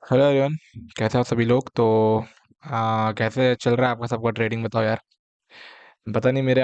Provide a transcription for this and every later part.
Hello everyone. कैसे हो सभी लोग? तो कैसे चल रहा है आपका सबका ट्रेडिंग? बताओ यार। पता नहीं, मेरे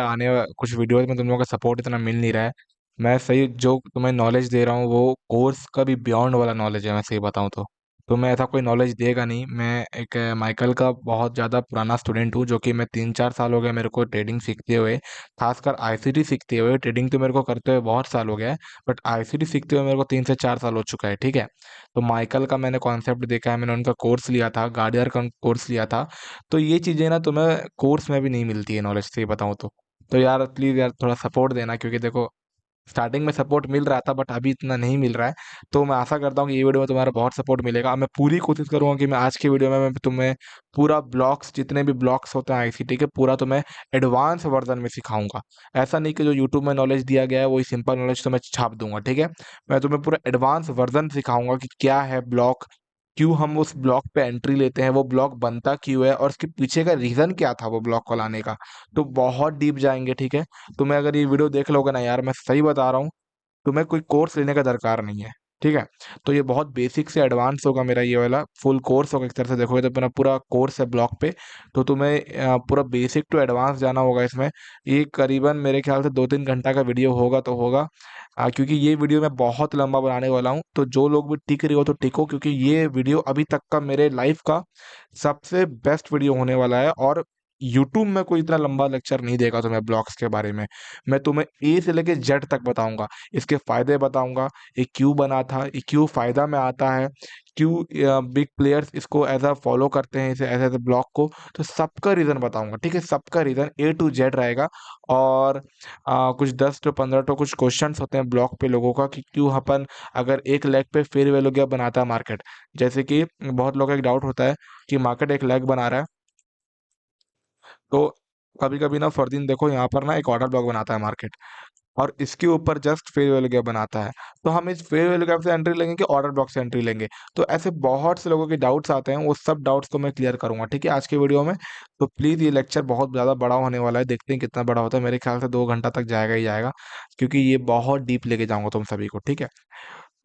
कुछ वीडियोस में तुम लोगों का सपोर्ट इतना मिल नहीं रहा है। मैं सही जो तुम्हें नॉलेज दे रहा हूँ वो कोर्स का भी बियॉन्ड वाला नॉलेज है, मैं सही बताऊँ तो। तुम्हें ऐसा कोई नॉलेज देगा नहीं। मैं एक माइकल का बहुत ज़्यादा पुराना स्टूडेंट हूँ, जो कि मैं 3-4 साल हो गए मेरे को ट्रेडिंग सीखते हुए। खासकर आईसीटी सीखते हुए। ट्रेडिंग तो मेरे को करते हुए बहुत साल हो गया है, बट आईसीटी सीखते हुए मेरे को 3 से 4 साल हो चुका है, ठीक है। तो माइकल का मैंने कॉन्सेप्ट देखा है, मैंने उनका कोर्स लिया था, गार्डियर का कोर्स लिया था। तो ये चीज़ें ना तुम्हें कोर्स में भी नहीं मिलती है, नॉलेज से बताऊँ तो यार प्लीज़ यार थोड़ा सपोर्ट देना, क्योंकि देखो स्टार्टिंग में सपोर्ट मिल रहा था बट अभी इतना नहीं मिल रहा है। तो मैं आशा करता हूँ कि ये वीडियो में तुम्हारा बहुत सपोर्ट मिलेगा। मैं पूरी कोशिश करूँगा कि मैं आज की वीडियो में मैं तुम्हें पूरा ब्लॉक्स, जितने भी ब्लॉक्स होते हैं आईसीटी के, पूरा तुम्हें एडवांस वर्जन में सिखाऊंगा। ऐसा नहीं कि जो यूट्यूब में नॉलेज दिया गया है वही सिंपल नॉलेज तो मैं छाप दूंगा, ठीक है। मैं तुम्हें पूरा एडवांस वर्जन सिखाऊंगा कि क्या है ब्लॉक, क्यों हम उस ब्लॉक पे एंट्री लेते हैं, वो ब्लॉक बनता क्यों है, और उसके पीछे का रीज़न क्या था वो ब्लॉक को लाने का। तो बहुत डीप जाएंगे, ठीक है। तुम्हें अगर ये वीडियो देख लोगे ना यार, मैं सही बता रहा हूँ, तुम्हें कोई कोर्स लेने का दरकार नहीं है, ठीक है। तो ये बहुत बेसिक से एडवांस होगा, मेरा ये वाला फुल कोर्स होगा। एक तरह से देखोगे तो मेरा पूरा कोर्स है ब्लॉक पे। तो तुम्हें पूरा बेसिक टू एडवांस जाना होगा इसमें। ये करीबन मेरे ख्याल से 2-3 घंटा का वीडियो होगा तो होगा। क्योंकि ये वीडियो मैं बहुत लंबा बनाने वाला हूँ, तो जो लोग भी टिक रहे हो तो टिको, क्योंकि ये वीडियो अभी तक का मेरे लाइफ का सबसे बेस्ट वीडियो होने वाला है। और यूट्यूब में कोई इतना लंबा लेक्चर नहीं देगा तुम्हें ब्लॉग्स के बारे में। मैं तुम्हें ए से लेके जेड तक बताऊंगा, इसके फायदे बताऊंगा, ये क्यों बना था, ये क्यों फायदा में आता है, क्यों बिग प्लेयर्स इसको एज अ फॉलो करते हैं, इसे एज ए ब्लॉग को। तो सबका रीज़न बताऊंगा, ठीक है। सबका रीज़न ए टू जेड रहेगा। और कुछ 10 to 15 तो कुछ क्वेश्चंस होते हैं ब्लॉग पे लोगों का, कि क्यों अपन अगर एक लेग पे फेयर वैल्यू गैप बनाता है मार्केट। जैसे कि बहुत लोगों का एक डाउट होता है कि मार्केट एक लेग बना रहा है, तो कभी कभी ना फरदीन देखो यहाँ पर ना एक ऑर्डर ब्लॉक बनाता है मार्केट, और इसके ऊपर जस्ट फेयर वैल्यू गैप बनाता है। तो हम इस फेयर वैल्यू गैप से एंट्री लेंगे कि ऑर्डर ब्लॉक से एंट्री लेंगे? तो ऐसे बहुत से लोगों के डाउट्स आते हैं, वो सब डाउट्स को मैं क्लियर करूंगा, ठीक है, आज के वीडियो में। तो प्लीज़, ये लेक्चर बहुत ज़्यादा बड़ा होने वाला है, देखते हैं कितना बड़ा होता है। मेरे ख्याल से 2 घंटा तक जाएगा ही जाएगा, क्योंकि ये बहुत डीप लेके जाऊंगा तुम सभी को, ठीक है।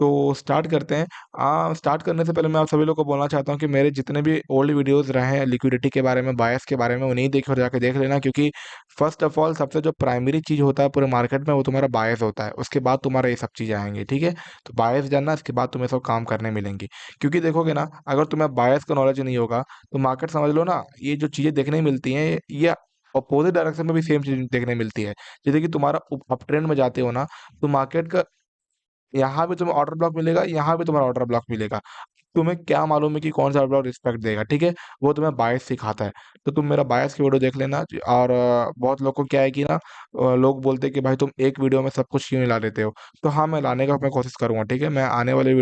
तो स्टार्ट करते हैं। स्टार्ट करने से पहले मैं आप सभी लोग को बोलना चाहता हूँ कि मेरे जितने भी ओल्ड वीडियोस रहे हैं लिक्विडिटी के बारे में, बायस के बारे में, उन्हें देख और जाके देख लेना। क्योंकि फर्स्ट ऑफ ऑल सबसे जो प्राइमरी चीज़ होता है पूरे मार्केट में, वो तुम्हारा बायस होता है। उसके बाद तुम्हारा ये सब चीज़ें आएंगी, ठीक है। तो बायस जानना, इसके बाद तुम्हें सब काम करने मिलेंगी। क्योंकि देखोगे ना, अगर तुम्हें बायस का नॉलेज नहीं होगा तो मार्केट, समझ लो ना, ये जो चीज़ें देखने मिलती हैं ये अपोजिट डायरेक्शन में भी सेम चीज़ देखने मिलती है। जैसे कि तुम्हारा अप ट्रेंड में जाते हो ना, तो मार्केट का यहाँ भी तुम्हें ऑर्डर ब्लॉक मिलेगा, यहाँ भी तुम्हारा ऑर्डर ब्लॉक मिलेगा। तुम्हें क्या मालूम है कि कौन सा ब्लॉक रिस्पेक्ट देगा, ठीक है। वो तुम्हें बायस सिखाता है। तो तुम मेरा बायस की वीडियो देख लेना। और बहुत लोग को क्या है कि ना, लोग बोलते हैं कि भाई तुम एक वीडियो में सब कुछ क्यों नहीं ला देते हो। तो हाँ, मैं लाने का मैं कोशिश करूंगा, ठीक है। मैं आने वाले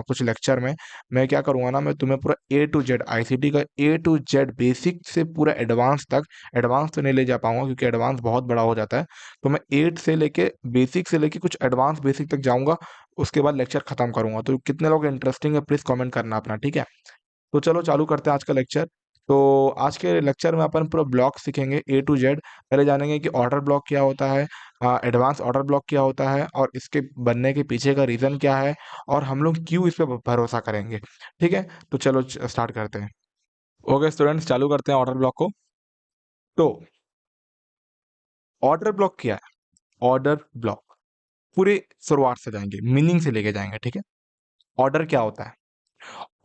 कुछ लेक्चर में मैं क्या करूंगा ना, मैं तुम्हें पूरा ए टू जेड आईसीटी का ए टू जेड बेसिक से पूरा एडवांस तक, एडवांस तो नहीं ले जा पाऊंगा क्योंकि एडवांस बहुत बड़ा हो जाता है। तो मैं एट से लेके बेसिक से लेके कुछ एडवांस बेसिक तक जाऊंगा, उसके बाद लेक्चर खत्म करूंगा। तो कितने लोग इंटरेस्टिंग है प्लीज कमेंट करना अपना, ठीक है। तो चलो चालू करते हैं आज का लेक्चर। तो आज के लेक्चर में अपन पूरा ब्लॉक सीखेंगे ए टू जेड। पहले जानेंगे कि ऑर्डर ब्लॉक क्या होता है, एडवांस ऑर्डर ब्लॉक क्या होता है, और इसके बनने के पीछे का रीज़न क्या है, और हम लोग क्यों इस पर भरोसा करेंगे, ठीक है। तो चलो स्टार्ट करते हैं। ओके स्टूडेंट्स, चालू करते हैं ऑर्डर ब्लॉक को। तो ऑर्डर ब्लॉक क्या है? ऑर्डर ब्लॉक पूरे शुरुआत से जाएंगे, मीनिंग से लेके जाएंगे, ठीक है। ऑर्डर क्या होता है?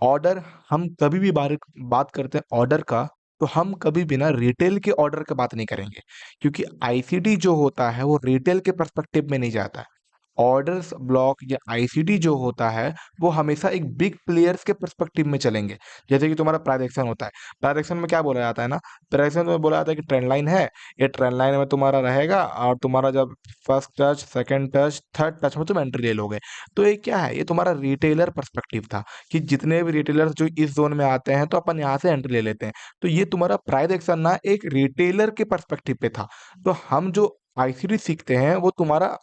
ऑर्डर, हम कभी भी बात करते हैं ऑर्डर का, तो हम कभी भी ना रिटेल के ऑर्डर की बात नहीं करेंगे, क्योंकि आईसीटी जो होता है वो रिटेल के पर्सपेक्टिव में नहीं जाता है। ऑर्डर्स ब्लॉक या आईसीटी जो होता है वो हमेशा एक बिग प्लेयर्स के पर्सपेक्टिव में चलेंगे। जैसे कि तुम्हारा प्राइस एक्शन होता है, प्राइस एक्शन में क्या बोला जाता है ना, प्राइस एक्शन में बोला जाता है कि ट्रेंड लाइन है, ये ट्रेंड लाइन में तुम्हारा रहेगा, और तुम्हारा जब first touch, second touch, third touch में तुम एंट्री ले लोगे। तो ये क्या है, ये तुम्हारा रिटेलर पर्सपेक्टिव था, कि जितने भी रिटेलर्स जो इस जोन में आते हैं तो अपन यहाँ से एंट्री ले लेते हैं। तो ये तुम्हारा प्राइस एक्शन ना एक रिटेलर के पर्सपेक्टिव पे था। तो हम जो आईसीटी सीखते हैं वो तुम्हारा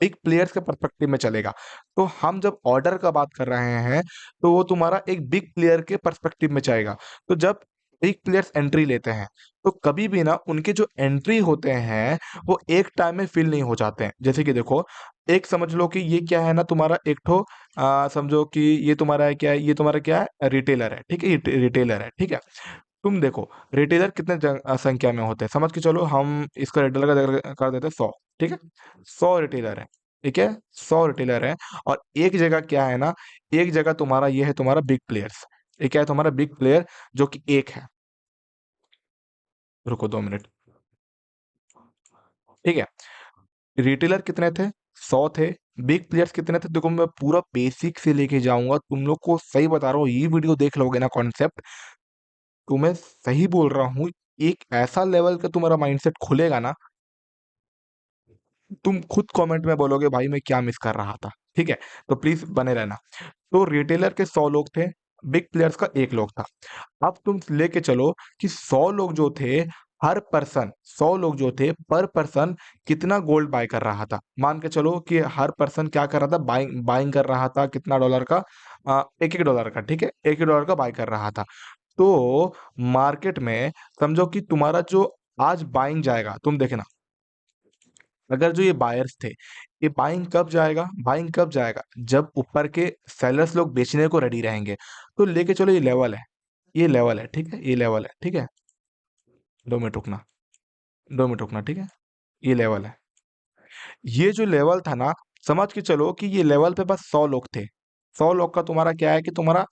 बिग प्लेयर्स के पर्सपेक्टिव में चलेगा। तो हम जब ऑर्डर का बात कर रहे हैं तो वो तुम्हारा एक बिग प्लेयर के पर्सपेक्टिव में जाएगा। तो जब बिग प्लेयर्स एंट्री लेते हैं, तो कभी भी ना उनके जो एंट्री होते हैं वो एक टाइम में फिल नहीं हो जाते हैं। जैसे कि देखो, एक समझ लो कि ये क्या है ना, तुम्हारा एक ठो समझो कि ये तुम्हारा है क्या है, ये तुम्हारा क्या है, रिटेलर है, ठीक है, ये रिटेलर है, ठीक है। तुम देखो रिटेलर कितने संख्या में होते हैं, समझ के चलो हम इसका रिटेलर का कर देते हैं 100, ठीक है। 100 रिटेलर है, ठीक है, 100 रिटेलर है। और एक जगह क्या है ना, एक जगह तुम्हारा ये है तुम्हारा बिग प्लेयर्स, ये क्या है तुम्हारा बिग प्लेयर, जो कि एक है। रुको 2 मिनट, ठीक है। रिटेलर कितने थे, 100 थे। बिग प्लेयर्स कितने थे, देखो मैं पूरा बेसिक से लेके जाऊंगा, तुम लोग को सही बता रहा हूँ, ये वीडियो देख लोगे ना कॉन्सेप्ट, तो मैं सही बोल रहा हूँ। एक ऐसा लेवल का तुम्हारा माइंडसेट खुलेगा ना, तुम खुद कमेंट में बोलोगे भाई मैं क्या मिस कर रहा था, ठीक है। तो प्लीज बने रहना। तो रिटेलर के 100 लोग थे, बिग प्लेयर्स का एक लोग था। अब तुम लेके चलो कि 100 लोग जो थे, हर पर्सन 100 लोग जो थे पर पर्सन कितना गोल्ड बाय कर रहा था, मान के चलो कि हर पर्सन क्या कर रहा था, बाइंग बाइंग कर रहा था, कितना डॉलर का, एक एक डॉलर का, ठीक है, एक एक डॉलर का बाय कर रहा था। तो मार्केट में समझो कि तुम्हारा जो आज बाइंग जाएगा, तुम देखना, अगर जो ये बायर्स थे, ये बाइंग कब जाएगा, बाइंग कब जाएगा, जब ऊपर के सेलर्स लोग बेचने को रेडी रहेंगे। तो लेके चलो ये लेवल है, ये लेवल है, ठीक है, ये लेवल है, ठीक है। 2 मिनट रुकना, 2 मिनट रुकना, ठीक है। ये लेवल है, ये जो लेवल था ना, समझ के चलो कि ये लेवल पे बस 100 लोग थे। 100 लोग का तुम्हारा क्या है कि तुम्हारा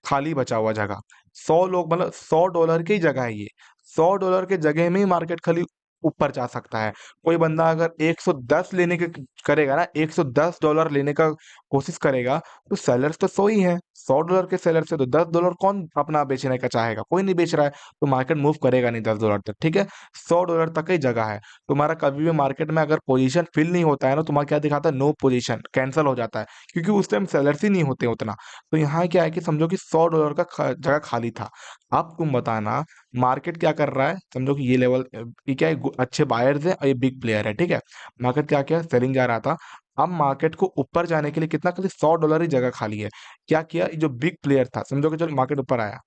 खाली बचा हुआ जगह, 100 लोग मतलब $100 की जगह है ये। $100 के जगह में ही मार्केट खाली ऊपर जा सकता है। कोई बंदा अगर 110 लेने के करेगा ना, $110 लेने का कोशिश करेगा, तो सेलर्स तो 100 ही हैं। $100 के सेलर से तो $10 कौन अपना बेचने का चाहेगा, कोई नहीं बेच रहा है, तो मार्केट मूव करेगा नहीं $10 तक, ठीक है। $100 तक ही जगह है। तुम्हारा कभी भी मार्केट में अगर पोजीशन फिल नहीं होता है ना, तुम्हारा क्या दिखाता है, नो पोजीशन, कैंसिल हो जाता है, क्योंकि उस टाइम सेलर्स ही नहीं होते उतना। तो यहाँ क्या है कि समझो कि $100 का जगह खाली था। अब तुम बताना मार्केट क्या कर रहा है, समझो कि ये लेवल, ये क्या है, अच्छे बायर्स है और ये बिग प्लेयर है, ठीक है। मार्केट क्या किया, सेलिंग जा रहा था। अब मार्केट को ऊपर जाने के लिए कितना, खाली $100 ही जगह खाली है। क्या किया, ये जो बिग प्लेयर था, समझो कि चलो मार्केट ऊपर आया,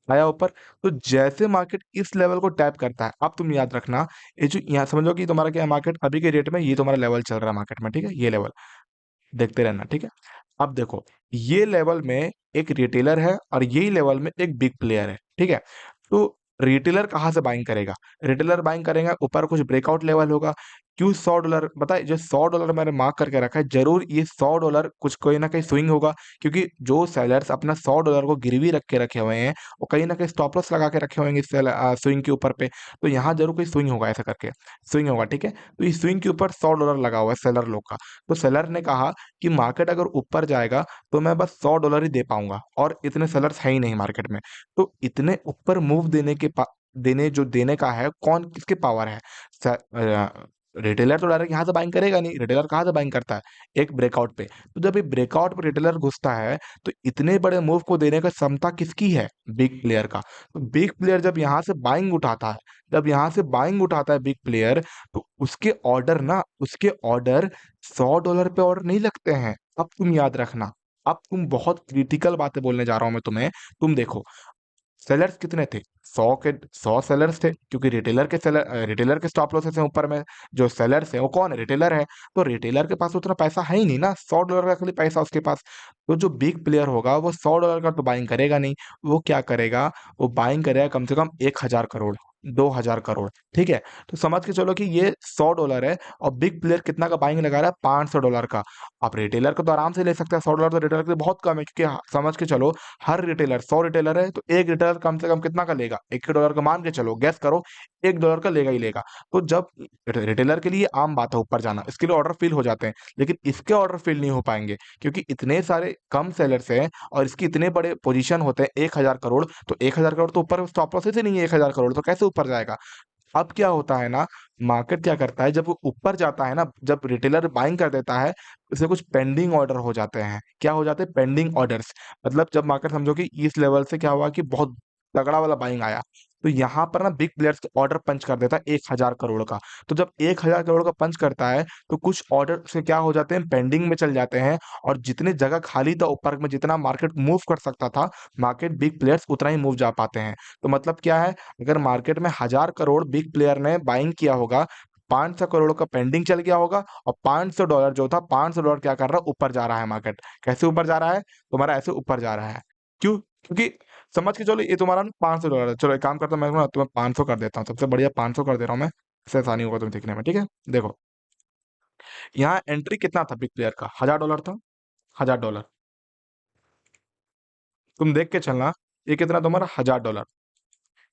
आया ऊपर, तो जैसे मार्केट इस लेवल को टैप करता है, अब तुम याद रखना, ये जो यहाँ समझो कि तुम्हारा क्या है, मार्केट अभी के रेट में ये तुम्हारा लेवल चल रहा है मार्केट में, ठीक है, ये लेवल देखते रहना, ठीक है। अब देखो, ये लेवल में एक रिटेलर है और यही लेवल में एक बिग प्लेयर है, ठीक है। तो रिटेलर कहाँ से बाइंग करेगा, रिटेलर बाइंग करेगा ऊपर कुछ ब्रेकआउट लेवल होगा। क्यों $100, बताए जो $100 मैंने मार्क करके रखा है, जरूर ये $100 कुछ कोई ना कहीं स्विंग होगा, क्योंकि जो सेलर्स अपना $100 को गिरवी रख के रखे हुए हैं, वो कहीं ना कहीं स्टॉप लॉस लगा के रखे होंगे स्विंग के ऊपर पे। तो यहाँ जरूर कोई स्विंग होगा, ऐसा करके स्विंग होगा, ठीक है। तो इस स्विंग के ऊपर $100 लगा हुआ है सेलर लोग का। तो सेलर ने कहा कि मार्केट अगर ऊपर जाएगा तो मैं बस $100 ही दे पाऊंगा, और इतने सेलर्स है ही नहीं मार्केट में। तो इतने ऊपर मूव देने जो देने का है, कौन किसके पावर है, रिटेलर तो डायरेक्ट यहाँ से बाइंग करेगा नहीं, रिटेलर कहाँ से बाइंग करता है, एक ब्रेकआउट पे। तो जब ये ब्रेकआउट पे रिटेलर घुसता है, तो इतने बड़े मूव को देने का क्षमता किसकी है, बिग प्लेयर का। तो बिग प्लेयर जब यहाँ से बाइंग उठाता है, जब यहाँ से बाइंग उठाता है बिग प्लेयर, तो उसके ऑर्डर $100 पे ऑर्डर नहीं लगते हैं। अब तुम याद रखना, अब तुम बहुत क्रिटिकल बातें बोलने जा रहा हूं मैं तुम्हें। तुम देखो, सेलर्स कितने थे, 100 सेलर्स थे, क्योंकि रिटेलर के स्टॉप लॉसेस हैं ऊपर में। जो सेलर्स है वो कौन है, रिटेलर है। तो रिटेलर के पास उतना पैसा है ही नहीं ना, $100 का खाली पैसा उसके पास। तो जो बिग प्लेयर होगा वो $100 का तो बाइंग करेगा नहीं। वो क्या करेगा, वो बाइंग करेगा कम से कम 1,000 करोड़, 2,000 करोड़, ठीक है। तो समझ के चलो कि ये $100 है, और बिग प्लेयर कितना का बाइंग लगा रहा है, $500 का। आप रिटेलर को तो आराम से ले सकते हैं, $100 तो रिटेलर के लिए बहुत कम है, क्योंकि समझ के चलो, हर रिटेलर 100 रिटेलर है, तो एक रिटेलर कम से कम कितना का लेगा, $1 का मान के चलो, गैस करो, $1 का लेगा ही लेगा। तो जब रिटेलर के लिए आम बात है ऊपर जाना, इसके लिए ऑर्डर फिल हो जाते हैं, लेकिन इसके ऑर्डर फिल नहीं हो पाएंगे, क्योंकि इतने सारे कम सेलर्स हैं और इसके इतने बड़े पोजीशन होते हैं, 1,000 करोड़। तो 1,000 करोड़ तो ऊपर स्टॉप लॉस ही नहीं है, 1,000 करोड़ तो कैसे ऊपर जाएगा। अब क्या होता है ना, मार्केट क्या करता है, जब वो ऊपर जाता है ना, जब रिटेलर बाइंग कर देता है, उसे कुछ पेंडिंग ऑर्डर हो जाते हैं। क्या हो जाते हैं, पेंडिंग ऑर्डर्स। मतलब जब मार्केट समझो कि इस लेवल से क्या हुआ कि बहुत तगड़ा वाला बाइंग आया, तो यहाँ पर ना बिग प्लेयर्स ऑर्डर पंच कर देता है 1,000 करोड़ का। तो जब 1,000 करोड़ का पंच करता है तो कुछ ऑर्डर से क्या हो जाते हैं, पेंडिंग में चल जाते हैं, और जितने जगह खाली था ऊपर में, जितना मार्केट मूव कर सकता था मार्केट, बिग प्लेयर्स उतना ही मूव जा पाते हैं। तो मतलब क्या है, अगर मार्केट में 1,000 करोड़ बिग प्लेयर ने बाइंग किया होगा, 500 करोड़ का पेंडिंग चल गया होगा, और $500 जो था, $500 क्या कर रहा है, ऊपर जा रहा है मार्केट। कैसे ऊपर जा रहा है, तुम्हारा ऐसे ऊपर जा रहा है। क्यों? क्योंकि समझ के चलो, ये तुम्हारा ना $500 है। चलो एक काम करता हूँ, मैं ना तुम्हें 500 कर देता हूँ, सबसे बढ़िया 500 कर दे रहा हूँ मैं, इससे आसानी होगा तुम्हें देखने में, ठीक है। देखो, यहाँ एंट्री कितना था बिग प्लेयर का, $1,000 था, $1,000। तुम देख के चलना, ये कितना तुम्हारा, $1,000।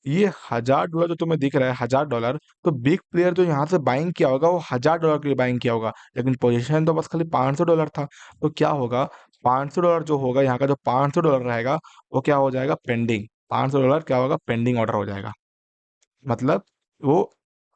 ये $1,000 जो तुम्हें दिख रहा है, $1,000, तो बिग प्लेयर जो यहाँ से बाइंग किया होगा वो $1,000 के लिए बाइंग किया होगा, लेकिन पोजीशन तो बस खाली $500 था। तो क्या होगा, $500 जो होगा, यहाँ का जो $500 रहेगा, वो क्या हो जाएगा, पेंडिंग। $500 क्या होगा, पेंडिंग ऑर्डर हो जाएगा। मतलब वो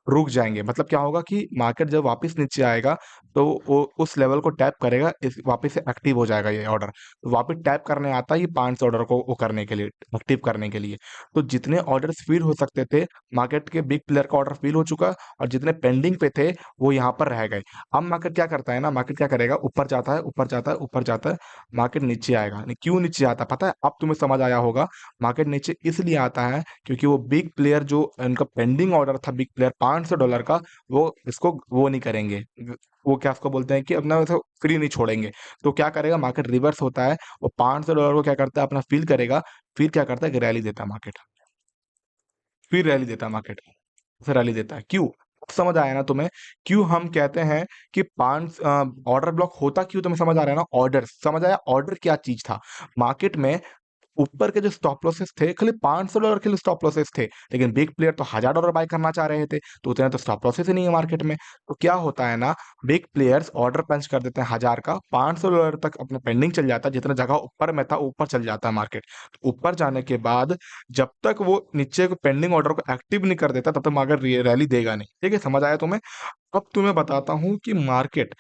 रुक जाएंगे। मतलब क्या होगा कि मार्केट जब वापस नीचे आएगा तो वो उस लेवल को टैप करेगा, इस वापस से एक्टिव हो जाएगा ये ऑर्डर। तो वापस टैप करने आता है ये 500 ऑर्डर को वो करने के लिए, एक्टिव करने के लिए। तो जितने ऑर्डर्स फिल हो सकते थे, मार्केट के बिग प्लेयर का ऑर्डर फिल हो चुका, और जितने पेंडिंग पे थे वो यहाँ पर रह गए। अब मार्केट क्या करता है ना, मार्केट क्या करेगा, ऊपर जाता है, ऊपर जाता है, ऊपर जाता है, मार्केट नीचे आएगा। क्यों नीचे आता है पता है, अब तुम्हें समझ आया होगा। मार्केट नीचे इसलिए आता है क्योंकि वो बिग प्लेयर जो उनका पेंडिंग ऑर्डर था, बिग प्लेयर $500 का, वो इसको वो नहीं करेंगे। वो क्या उसको बोलते हैं कि अपना वैसे फ्री नहीं छोड़ेंगे। तो क्या करेगा, मार्केट रिवर्स होता है, वो $500 को क्या करता है, अपना फील करेगा। फिर क्या करता है कि रैली देता है मार्केट, फिर रैली देता है मार्केट, फिर रैली देता है। क्यों? अब समझ आया ना तुम्हें, क्यों हम कहते हैं कि पांच ऑर्डर ब्लॉक होता, क्यों तुम्हें समझ आ रहा है ना, ऑर्डर समझ आया, ऑर्डर क्या चीज था मार्केट में। ऊपर के जो स्टॉप लॉसेस थे खाली $500 के लिए स्टॉप लॉसेस थे, लेकिन बिग प्लेयर तो $1,000 बाय करना चाह रहे थे, तो उतने तो स्टॉप लॉसेस ही नहीं है मार्केट में। तो क्या होता है ना, बिग प्लेयर्स ऑर्डर पंच कर देते हैं 1,000 का, $500 तक अपना पेंडिंग चल जाता है, जितना जगह ऊपर में था ऊपर चल जाता है मार्केट। तो ऊपर जाने के बाद जब तक वो नीचे को पेंडिंग ऑर्डर को एक्टिव नहीं कर देता, तब तक मार्केट रैली देगा नहीं। ठीक है, समझ आया तुम्हें। अब तुम्हें बताता हूँ कि मार्केट,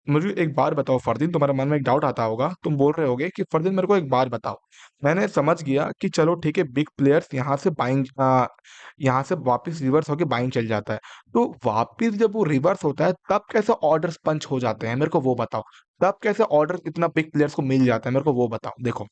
मुझे एक बात बताओ फरदीन, तुम्हारे मन में एक डाउट आता होगा, तुम बोल रहे होगे कि फरदीन मेरे को एक बात बताओ। मैंने समझ गया कि चलो ठीक है, बिग प्लेयर्स यहाँ से बाइंग, यहाँ से वापस रिवर्स होके बाइंग चल जाता है। तो वापस जब वो रिवर्स होता है तब कैसे ऑर्डर्स पंच हो जाते हैं, मेरे को वो बताओ। तब कैसे ऑर्डर इतना बिग प्लेयर्स को मिल जाता है, मेरे को वो बताओ। देखो,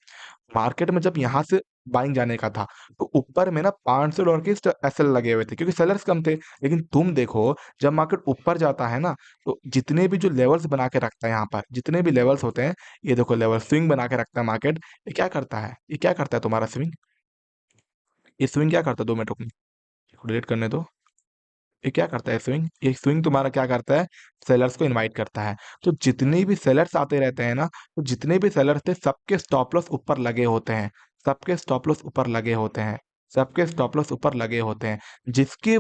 मार्केट में जब यहाँ से बाइंग जाने का था, तो ऊपर में ना $500 के एसएल लगे हुए थे, क्योंकि सेलर्स कम थे। लेकिन तुम देखो, जब मार्केट ऊपर जाता है ना, तो जितने भी जो लेवल्स बना के रखता है यहाँ पर, जितने भी लेवल्स होते हैं, ये देखो लेवल स्विंग बना के रखता है मार्केट। ये क्या करता है, ये क्या करता है तुम्हारा स्विंग, ये स्विंग क्या करता है, 2 मिनट रुकनी, डिलीट करने दो। ये क्या करता है स्विंग, ये स्विंग तुम्हारा क्या करता है, सेलर्स को इनवाइट करता है। तो जितने भी सेलर्स आते रहते हैं ना, तो जितने भी सेलर्स थे सबके स्टॉप लॉस ऊपर लगे होते हैं, सबके स्टॉप लॉस ऊपर लगे होते हैं, सबके स्टॉप लॉस ऊपर लगे होते हैं। जिसकी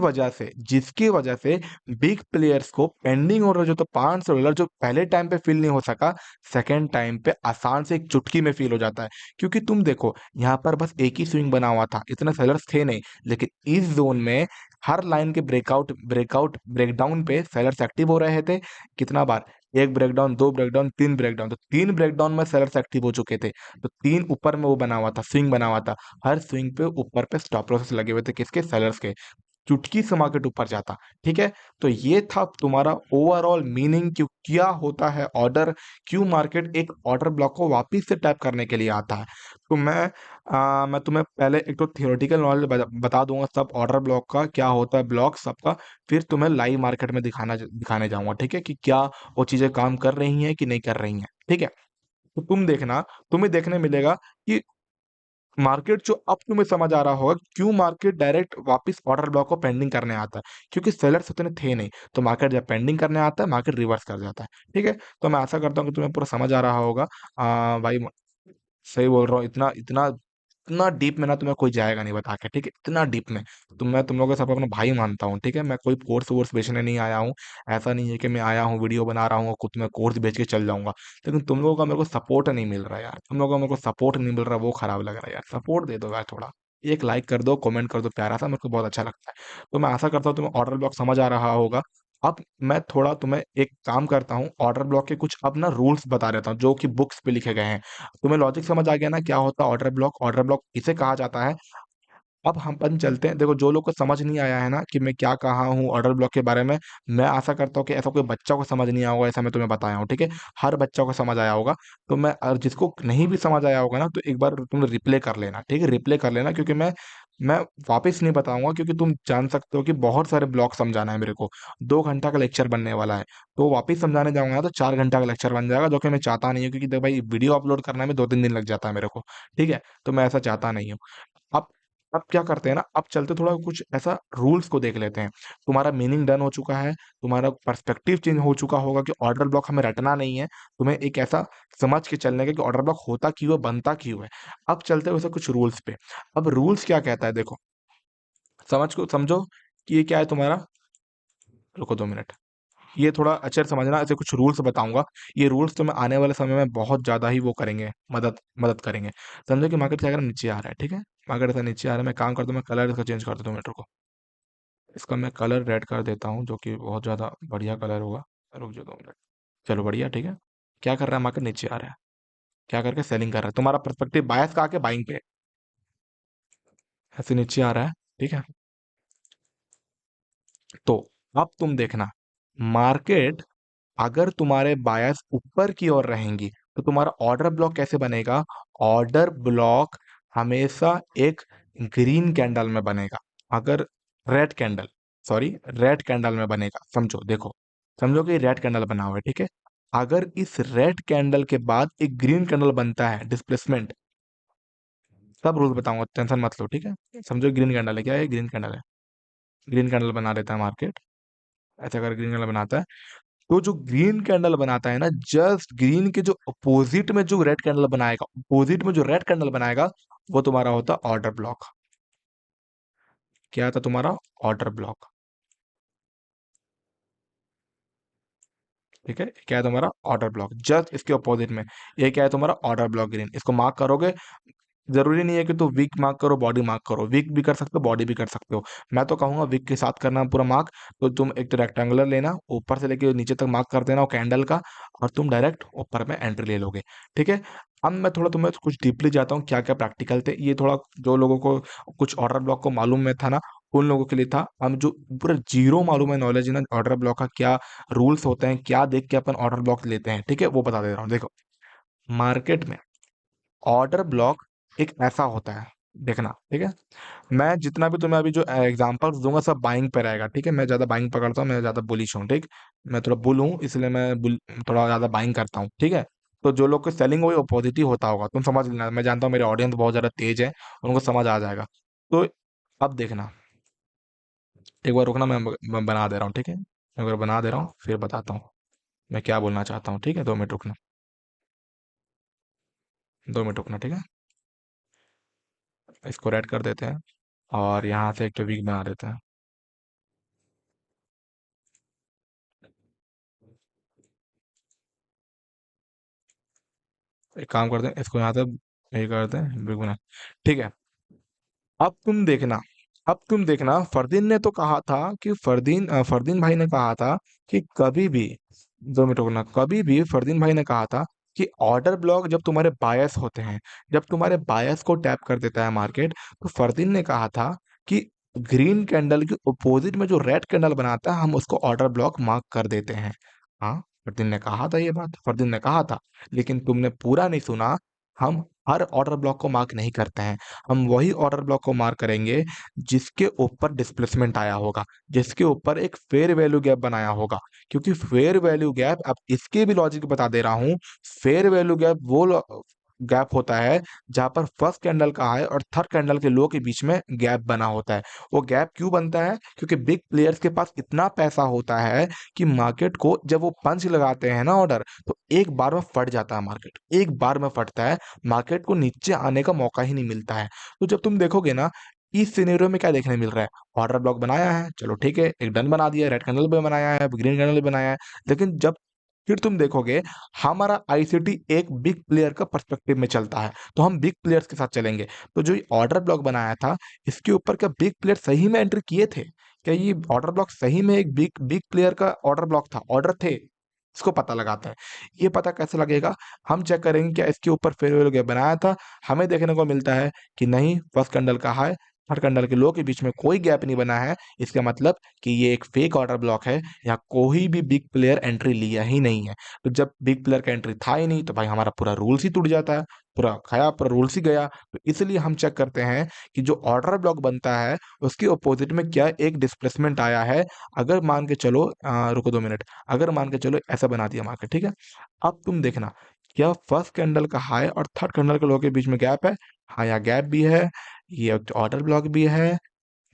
वजह से बिग प्लेयर्स को पेंडिंग ऑर्डर जो तो $500 जो पहले टाइम पे फिल नहीं हो सका, सेकेंड टाइम पे आसान से एक चुटकी में फिल हो जाता है। क्योंकि तुम देखो, यहाँ पर बस एक ही स्विंग बना हुआ था, इतने सेलर्स थे नहीं, लेकिन इस जोन में हर लाइन के ब्रेकडाउन पे सेलर्स एक्टिव हो रहे थे। कितना बार, एक ब्रेकडाउन, दो ब्रेकडाउन, तीन ब्रेकडाउन, तो तीन ब्रेकडाउन में सेलर्स एक्टिव हो चुके थे। तो तीन ऊपर में वो बना हुआ था, स्विंग बना हुआ था। हर स्विंग पे ऊपर पे स्टॉप लॉसेस लगे हुए थे, किसके, सेलर्स के। चुटकी से मार्केट ऊपर जाता। ठीक है, तो ये था तुम्हारा ओवरऑल मीनिंग, क्यों क्या होता है ऑर्डर, क्यों मार्केट एक ऑर्डर ब्लॉक को वापस से टैप करने के लिए आता है। तो मैं तुम्हें पहले एक तो थियोरेटिकल नॉलेज बता दूंगा सब ऑर्डर ब्लॉक का, क्या होता है ब्लॉक सबका। फिर तुम्हें लाइव मार्केट में दिखाने जाऊंगा, ठीक है, कि क्या वो चीजें काम कर रही हैं कि नहीं कर रही हैं। ठीक है, तो तुम देखना, तुम्हें देखने मिलेगा कि मार्केट जो, अब तुम्हें समझ आ रहा होगा क्यों मार्केट डायरेक्ट वापस ऑर्डर ब्लॉक को पेंडिंग करने आता है, क्योंकि सेलर्स उतने थे नहीं। तो मार्केट जब पेंडिंग करने आता है, मार्केट रिवर्स कर जाता है। ठीक है, तो मैं आशा करता हूँ कि तुम्हें पूरा समझ आ रहा होगा। भाई सही बोल रहा हूँ, इतना इतना इतना डीप में ना तुम्हें कोई जाएगा नहीं बता के, ठीक है, इतना डीप में। तो मैं तुम लोगों को सब अपना भाई मानता हूँ, ठीक है, मैं कोई कोर्स वोर्स बेचने नहीं आया हूँ। ऐसा नहीं है कि मैं आया हूँ वीडियो बना रहा हूँ और खुद मैं कोर्स बेच के चल जाऊंगा। लेकिन तुम लोगों का मेरे को सपोर्ट नहीं मिल रहा यार, तुम लोगों का मेरे को सपोर्ट नहीं मिल रहा, वो खराब लग रहा है यार। सपोर्ट दे दो यार थोड़ा, एक लाइक कर दो, कमेंट कर दो प्यारा सा, मेरे को बहुत अच्छा लगता है। तो मैं आशा करता हूँ तुम्हें ऑर्डर ब्लॉक समझ आ रहा होगा। अब मैं थोड़ा तुम्हें एक काम करता हूँ, ऑर्डर ब्लॉक के कुछ अब ना रूल्स बता देता हूँ जो कि बुक्स पे लिखे गए हैं। तुम्हें लॉजिक समझ आ गया ना, क्या होता है ऑर्डर ब्लॉक, ऑर्डर ब्लॉक इसे कहा जाता है। अब हम अपन चलते हैं, देखो जो लोग को समझ नहीं आया है ना कि मैं क्या कहा हूँ ऑर्डर ब्लॉक के बारे में, मैं आशा करता हूँ कि ऐसा कोई बच्चा को समझ नहीं आया होगा, ऐसा मैं तुम्हें बताया हूँ, ठीक है। हर बच्चा को समझ आया होगा। तो मैं, और जिसको नहीं भी समझ आया होगा ना, तो एक बार तुम रिप्ले कर लेना, ठीक है, रिप्ले कर लेना, क्योंकि मैं वापस नहीं बताऊंगा, क्योंकि तुम जान सकते हो कि बहुत सारे ब्लॉक समझाना है मेरे को। 2 घंटा का लेक्चर बनने वाला है, तो वापस समझाने जाऊंगा ना तो 4 घंटा का लेक्चर बन जाएगा, जो कि मैं चाहता नहीं हूँ, क्योंकि देखो भाई वीडियो अपलोड करने में 2-3 दिन लग जाता है मेरे को, ठीक है। तो मैं ऐसा चाहता नहीं हूँ। अब अब क्या करते हैं ना, अब चलते थोड़ा कुछ ऐसा रूल्स को देख लेते हैं। तुम्हारा मीनिंग डन हो चुका है, तुम्हारा पर्सपेक्टिव चेंज हो चुका होगा कि ऑर्डर ब्लॉक हमें रटना नहीं है, तुम्हें एक ऐसा समझ के चलने का कि ऑर्डर ब्लॉक होता क्यों है, बनता क्यों है। अब चलते हैं वैसे कुछ रूल्स पे। अब रूल्स क्या कहता है, देखो, समझो कि ये क्या है तुम्हारा। रुको 2 मिनट, ये थोड़ा अच्छे से समझना, ऐसे कुछ रूल्स बताऊंगा। ये रूल्स तुम्हें आने वाले समय में बहुत ज्यादा ही वो करेंगे, मदद मदद करेंगे। समझो कि मार्केट क्या कर नीचे आ रहा है, ठीक है। मार्केट ऐसा नीचे आ रहा है, मैं काम करता हूँ, मैं कलर इसका चेंज कर देता हूँ, मीटर को। इसका मैं कलर रेड कर देता हूँ, जो कि बहुत ज़्यादा बढ़िया कलर होगा। रुक जाओ 2 मिनट। चलो बढ़िया, ठीक है। क्या कर रहा है मार्केट, नीचे आ रहा है, क्या करके सेलिंग कर रहा है, तुम्हारा पर्सपेक्टिव बायस का आके बाइंग पे, ऐसे नीचे आ रहा है, ठीक है। तो अब तुम देखना, मार्केट अगर तुम्हारे बायस ऊपर की ओर रहेंगी तो तुम्हारा ऑर्डर ब्लॉक कैसे बनेगा। ऑर्डर ब्लॉक हमेशा एक ग्रीन कैंडल में बनेगा। अगर red candle, sorry, red candle में बनेगा, समझो, देखो, समझो कि रेड कैंडल बना हुआ है, ठीक है। अगर इस रेड कैंडल के बाद एक ग्रीन कैंडल बनता है, डिस्प्लेसमेंट, सब रूल बताऊंगा, टेंशन मत लो, ठीक है। समझो ग्रीन कैंडल है, क्या है, ग्रीन कैंडल है, ग्रीन कैंडल बना देता है मार्केट। ऐसा अगर ग्रीन कैंडल बनाता है, तो जो ग्रीन कैंडल बनाता है ना, जस्ट ग्रीन के जो अपोजिट में जो रेड कैंडल बनाएगा, अपोजिट में जो रेड कैंडल बनाएगा, वो तुम्हारा होता है ऑर्डर ब्लॉक। क्या था तुम्हारा, ऑर्डर ब्लॉक, ठीक है। क्या है तुम्हारा ऑर्डर ब्लॉक, जस्ट इसके अपोजिट में। ये क्या है तुम्हारा ऑर्डर ब्लॉक ग्रीन, इसको मार्क करोगे। जरूरी नहीं है कि तुम वीक मार्क करो, बॉडी मार्क करो, वीक भी कर सकते हो, बॉडी भी कर सकते हो। मैं तो कहूंगा वीक के साथ करना पूरा मार्क। तो तुम एक रेक्टेंगुलर लेना, ऊपर से लेके नीचे तक मार्क कर देना वो कैंडल का, और तुम डायरेक्ट ऊपर में एंट्री ले लोगे, ठीक है। अब मैं थोड़ा तुम्हें कुछ डीपली जाता हूँ, क्या क्या प्रैक्टिकल थे ये, थोड़ा जो लोगों को कुछ ऑर्डर ब्लॉक को मालूम में था ना, उन लोगों के लिए था। हम जो पूरा जीरो मालूम है नॉलेज है ना ऑर्डर ब्लॉक का, क्या रूल्स होते हैं, क्या देख के अपन ऑर्डर ब्लॉक लेते हैं, ठीक है, वो बता दे रहा हूँ। देखो, मार्केट में ऑर्डर ब्लॉक एक ऐसा होता है, देखना, ठीक है। मैं जितना भी तुम्हें अभी जो एग्जांपल्स दूंगा सब बाइंग पे रहेगा, ठीक है। मैं ज्यादा बाइंग पकड़ता हूँ, मैं ज्यादा बुलिश हूँ, ठीक। मैं थोड़ा बुल हूँ, इसलिए मैं थोड़ा ज्यादा बाइंग करता हूँ, ठीक है। तो जो लोग को सेलिंग हुई वो पॉजिटिव होता होगा, तुम समझ लेना, मैं जानता हूँ मेरे ऑडियंस बहुत ज्यादा तेज है, उनको समझ आ जाएगा। तो अब देखना, एक बार रुकना, मैं बना दे रहा हूँ, ठीक है। एक बार बना दे रहा हूँ, फिर बताता हूँ मैं क्या बोलना चाहता हूँ, ठीक है। 2 मिनट रुकना, 2 मिनट रुकना, ठीक है। इसको रेड कर देते हैं, और यहाँ से एक तो वीक बना देते हैं। एक काम करते हैं, इसको यहाँ से ये करते हैं, वीक बना, ठीक है। अब तुम देखना, अब तुम देखना, फरदीन ने तो कहा था कि फरदीन भाई ने कहा था कि कभी भी, 2 मिनट रुकना, कभी भी फरदीन भाई ने कहा था कि ऑर्डर ब्लॉक जब तुम्हारे बायस होते हैं, जब तुम्हारे बायस को टैप कर देता है मार्केट, तो फरदीन ने कहा था कि ग्रीन कैंडल के अपोजिट में जो रेड कैंडल बनाता है हम उसको ऑर्डर ब्लॉक मार्क कर देते हैं। हाँ, फरदीन ने कहा था, ये बात फरदीन ने कहा था, लेकिन तुमने पूरा नहीं सुना। हम हर ऑर्डर ब्लॉक को मार्क नहीं करते हैं, हम वही ऑर्डर ब्लॉक को मार्क करेंगे जिसके ऊपर डिस्प्लेसमेंट आया होगा, जिसके ऊपर एक फेयर वैल्यू गैप बनाया होगा। क्योंकि फेयर वैल्यू गैप, अब इसके भी लॉजिक बता दे रहा हूं, फेयर वैल्यू गैप वो गैप होता है जहां पर फर्स्ट कैंडल का हाई और थर्ड कैंडल के लो के बीच में गैप बना होता है। वो गैप क्यों बनता है, क्योंकि बिग प्लेयर्स के पास इतना पैसा होता है कि मार्केट को जब वो पंच लगाते हैं ना ऑर्डर, तो एक बार में फट जाता है मार्केट, एक बार में फटता है, मार्केट को नीचे आने का मौका ही नहीं मिलता है। तो जब तुम देखोगे ना, इस सिनेरियो में क्या देखने मिल रहा है, ऑर्डर ब्लॉक बनाया है, चलो ठीक है, एक डन बना दिया, रेड कैंडल भी बनाया है, ग्रीन कैंडल भी बनाया है, लेकिन जब फिर तुम देखोगे हमारा आईसीटी एक बिग प्लेयर का पर्सपेक्टिव में चलता है, तो हम बिग प्लेयर्स के साथ चलेंगे। तो जो ये ऑर्डर ब्लॉक बनाया था, इसके ऊपर क्या बिग प्लेयर सही में एंट्री किए थे, क्या ये ऑर्डर ब्लॉक सही में एक बिग बिग प्लेयर का ऑर्डर ब्लॉक था, ऑर्डर थे, इसको पता लगाता है। ये पता कैसे लगेगा, हम चेक करेंगे क्या इसके ऊपर फेयर वैल्यू गैप बनाया था, हमें देखने को मिलता है कि नहीं, फर्स्ट कैंडल का हाई, थर्ड कैंडल के लो के बीच में कोई गैप नहीं बना है, इसका मतलब कि ये एक फेक ऑर्डर ब्लॉक है, यहाँ कोई भी बिग प्लेयर एंट्री लिया ही नहीं है। तो जब बिग प्लेयर का एंट्री था ही नहीं तो भाई हमारा पूरा रूल्स ही टूट जाता है, पूरा खाया पूरा रूल्स ही गया। तो इसलिए हम चेक करते हैं कि जो ऑर्डर ब्लॉक बनता है उसके अपोजिट में क्या एक डिस्प्लेसमेंट आया है। अगर मान के चलो रुको 2 मिनट, अगर मान के चलो ऐसा बना दिया मार्केट, ठीक है। अब तुम देखना क्या फर्स्ट कैंडल का हाई और थर्ड कैंडल के लो के बीच में गैप है। हाँ, यहाँ गैप भी है, ये ऑर्डर ब्लॉक भी है।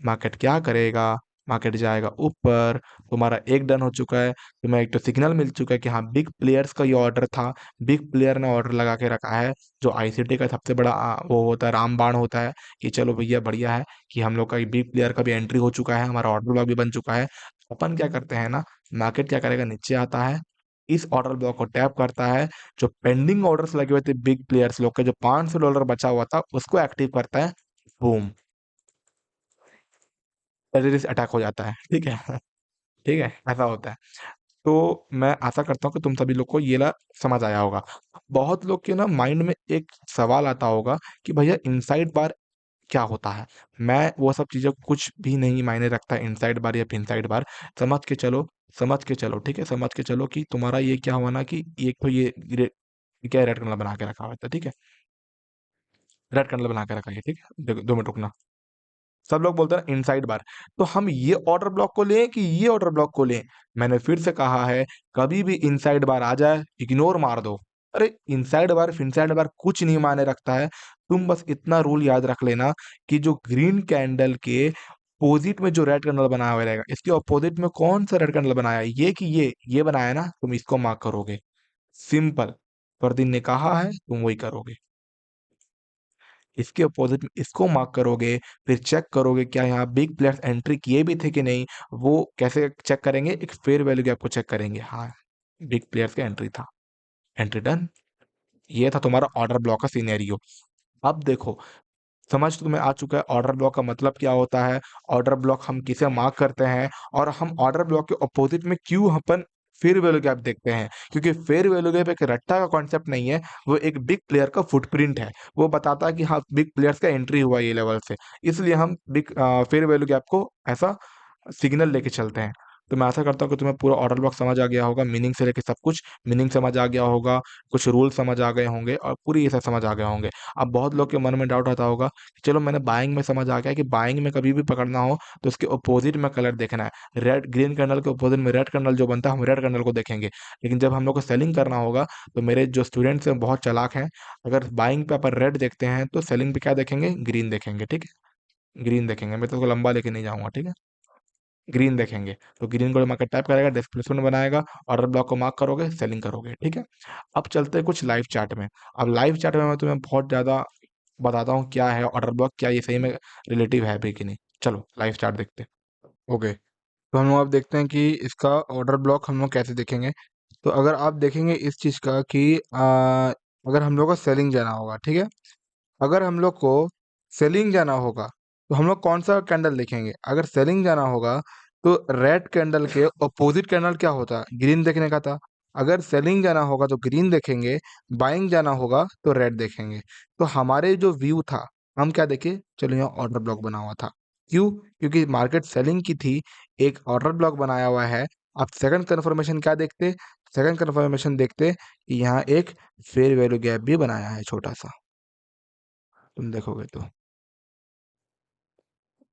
मार्केट क्या करेगा, मार्केट जाएगा ऊपर। तुम्हारा एक डन हो चुका है, तुम्हें एक तो सिग्नल मिल चुका है कि हाँ बिग प्लेयर्स का ये ऑर्डर था, बिग प्लेयर ने ऑर्डर लगा के रखा है। जो आईसीटी का सबसे बड़ा वो होता है, रामबाण होता है कि चलो भैया बढ़िया है कि हम लोग का बिग प्लेयर का भी एंट्री हो चुका है, हमारा ऑर्डर ब्लॉक भी बन चुका है। अपन क्या करते हैं ना, मार्केट क्या करेगा, नीचे आता है, इस ऑर्डर ब्लॉक को टैप करता है, जो पेंडिंग ऑर्डर्स लगे हुए थे बिग प्लेयर्स लोग के, जो $500 बचा हुआ था उसको एक्टिव करता है। बूम, टेररिस्ट अटैक हो जाता है, ठीक है। ठीक है, ऐसा होता है। तो मैं आशा करता हूँ कि तुम सभी लोग को ये ला समझ आया होगा। बहुत लोग के ना माइंड में एक सवाल आता होगा कि भैया इनसाइड बार क्या होता है। मैं वो सब चीज़ें कुछ भी नहीं मायने रखता इनसाइड बार या फिनसाइड बार। समझ के चलो, समझ के चलो, ठीक है, समझ के चलो कि तुम्हारा ये क्या हुआ ना कि एक तो ये क्या रेड कलर बना के रखा हुआ था, ठीक है, रेड कलर बना के रखा है, ठीक है। देखो 2 मिनट रुकना। सब लोग बोलते हैं इनसाइड बार, तो हम ये ऑर्डर ब्लॉक को लें कि ये ऑर्डर ब्लॉक को लें। मैंने फिर से कहा है, कभी भी इनसाइड बार आ जाए इग्नोर मार दो। अरे इनसाइड बार फिनसाइड बार कुछ नहीं मायने रखता है। तुम बस इतना रूल याद रख लेना कि जो ग्रीन कैंडल के अपोजिट में जो रेड कैंडल बनाया हुआ रहेगा, इसके अपोजिट में कौन सा रेड कैंडल बनाया है, ये कि ये बनाया है ना, तुम इसको मार्क करोगे। सिंपल, फरदीन ने कहा है तुम वही करोगे। इसके अपोजिट में इसको मार्क करोगे, फिर चेक करोगे क्या यहाँ बिग प्लेयर्स एंट्री किए भी थे कि नहीं। वो कैसे चेक करेंगे, एक फेयर वैल्यू गैप को चेक करेंगे, हाँ बिग प्लेयर्स का एंट्री था, एंट्री डन। ये था तुम्हारा ऑर्डर ब्लॉक का सिनेरियो। अब देखो, समझ तुम्हें आ चुका है ऑर्डर ब्लॉक का मतलब क्या होता है, ऑर्डर ब्लॉक हम किसे मार्क करते हैं, और हम ऑर्डर ब्लॉक के अपोजिट में क्यों अपन फेयर वैल्यू गैप देखते हैं। क्योंकि फेयर वैल्यू गैप एक रट्टा का कॉन्सेप्ट नहीं है, वो एक बिग प्लेयर का फुटप्रिंट है। वो बताता है कि हाँ बिग प्लेयर्स का एंट्री हुआ ये लेवल से, इसलिए हम बिग फेयर वैल्यू गैप को ऐसा सिग्नल लेके चलते हैं। तो मैं आशा करता हूँ कि तुम्हें पूरा ऑर्डर ब्लॉक समझ आ गया होगा, मीनिंग से लेके सब कुछ मीनिंग समझ आ गया होगा, कुछ रूल समझ आ गए होंगे और पूरी ये सब समझ आ गए होंगे। अब बहुत लोग के मन में डाउट आता होगा कि चलो मैंने बाइंग में समझ आ गया कि बाइंग में कभी भी पकड़ना हो तो उसके अपोजिट में कलर देखना है। रेड ग्रीन कैंडल के अपोजिट में रेड कैंडल जो बनता है हम रेड कैंडल को देखेंगे। लेकिन जब हम लोग को सेलिंग करना होगा तो मेरे जो स्टूडेंट्स हैं बहुत चालाक हैं, अगर बाइंग पे अपन रेड देखते हैं तो सेलिंग पे क्या देखेंगे, ग्रीन देखेंगे, ठीक है, ग्रीन देखेंगे। मैं तो उसको लंबा लेके नहीं जाऊंगा, ठीक है, ग्रीन देखेंगे। तो ग्रीन को मार्केट टाइप करेगा, डिस्प्लेसमेंट बनाएगा, ऑर्डर ब्लॉक को मार्क करोगे, सेलिंग करोगे, ठीक है। अब चलते हैं कुछ लाइव चार्ट में। अब लाइव चार्ट में मैं तुम्हें बहुत ज़्यादा बताता हूँ क्या है ऑर्डर ब्लॉक, क्या ये सही में रिलेटिव है भी कि नहीं। चलो लाइव चार्ट देखते हैं। ओके, तो हम लोग अब देखते हैं कि इसका ऑर्डर ब्लॉक हम लोग कैसे देखेंगे। तो अगर आप देखेंगे इस चीज़ का कि अगर हम लोग को सेलिंग जाना होगा, ठीक है, अगर हम लोग को सेलिंग जाना होगा तो हम लोग कौन सा कैंडल देखेंगे। अगर सेलिंग जाना होगा तो रेड कैंडल के अपोजिट कैंडल क्या होता है, ग्रीन देखने का था। अगर सेलिंग जाना होगा तो ग्रीन देखेंगे, बाइंग जाना होगा तो रेड देखेंगे। तो हमारे जो व्यू था, हम क्या देखे, चलो यहाँ ऑर्डर ब्लॉक बना हुआ था। क्यों, क्योंकि मार्केट सेलिंग की थी, एक ऑर्डर ब्लॉक बनाया हुआ है। आप सेकंड कन्फर्मेशन क्या देखते, सेकंड कन्फर्मेशन देखते कि यहाँ एक फेयर वैल्यू गैप भी बनाया है छोटा सा। तुम देखोगे तो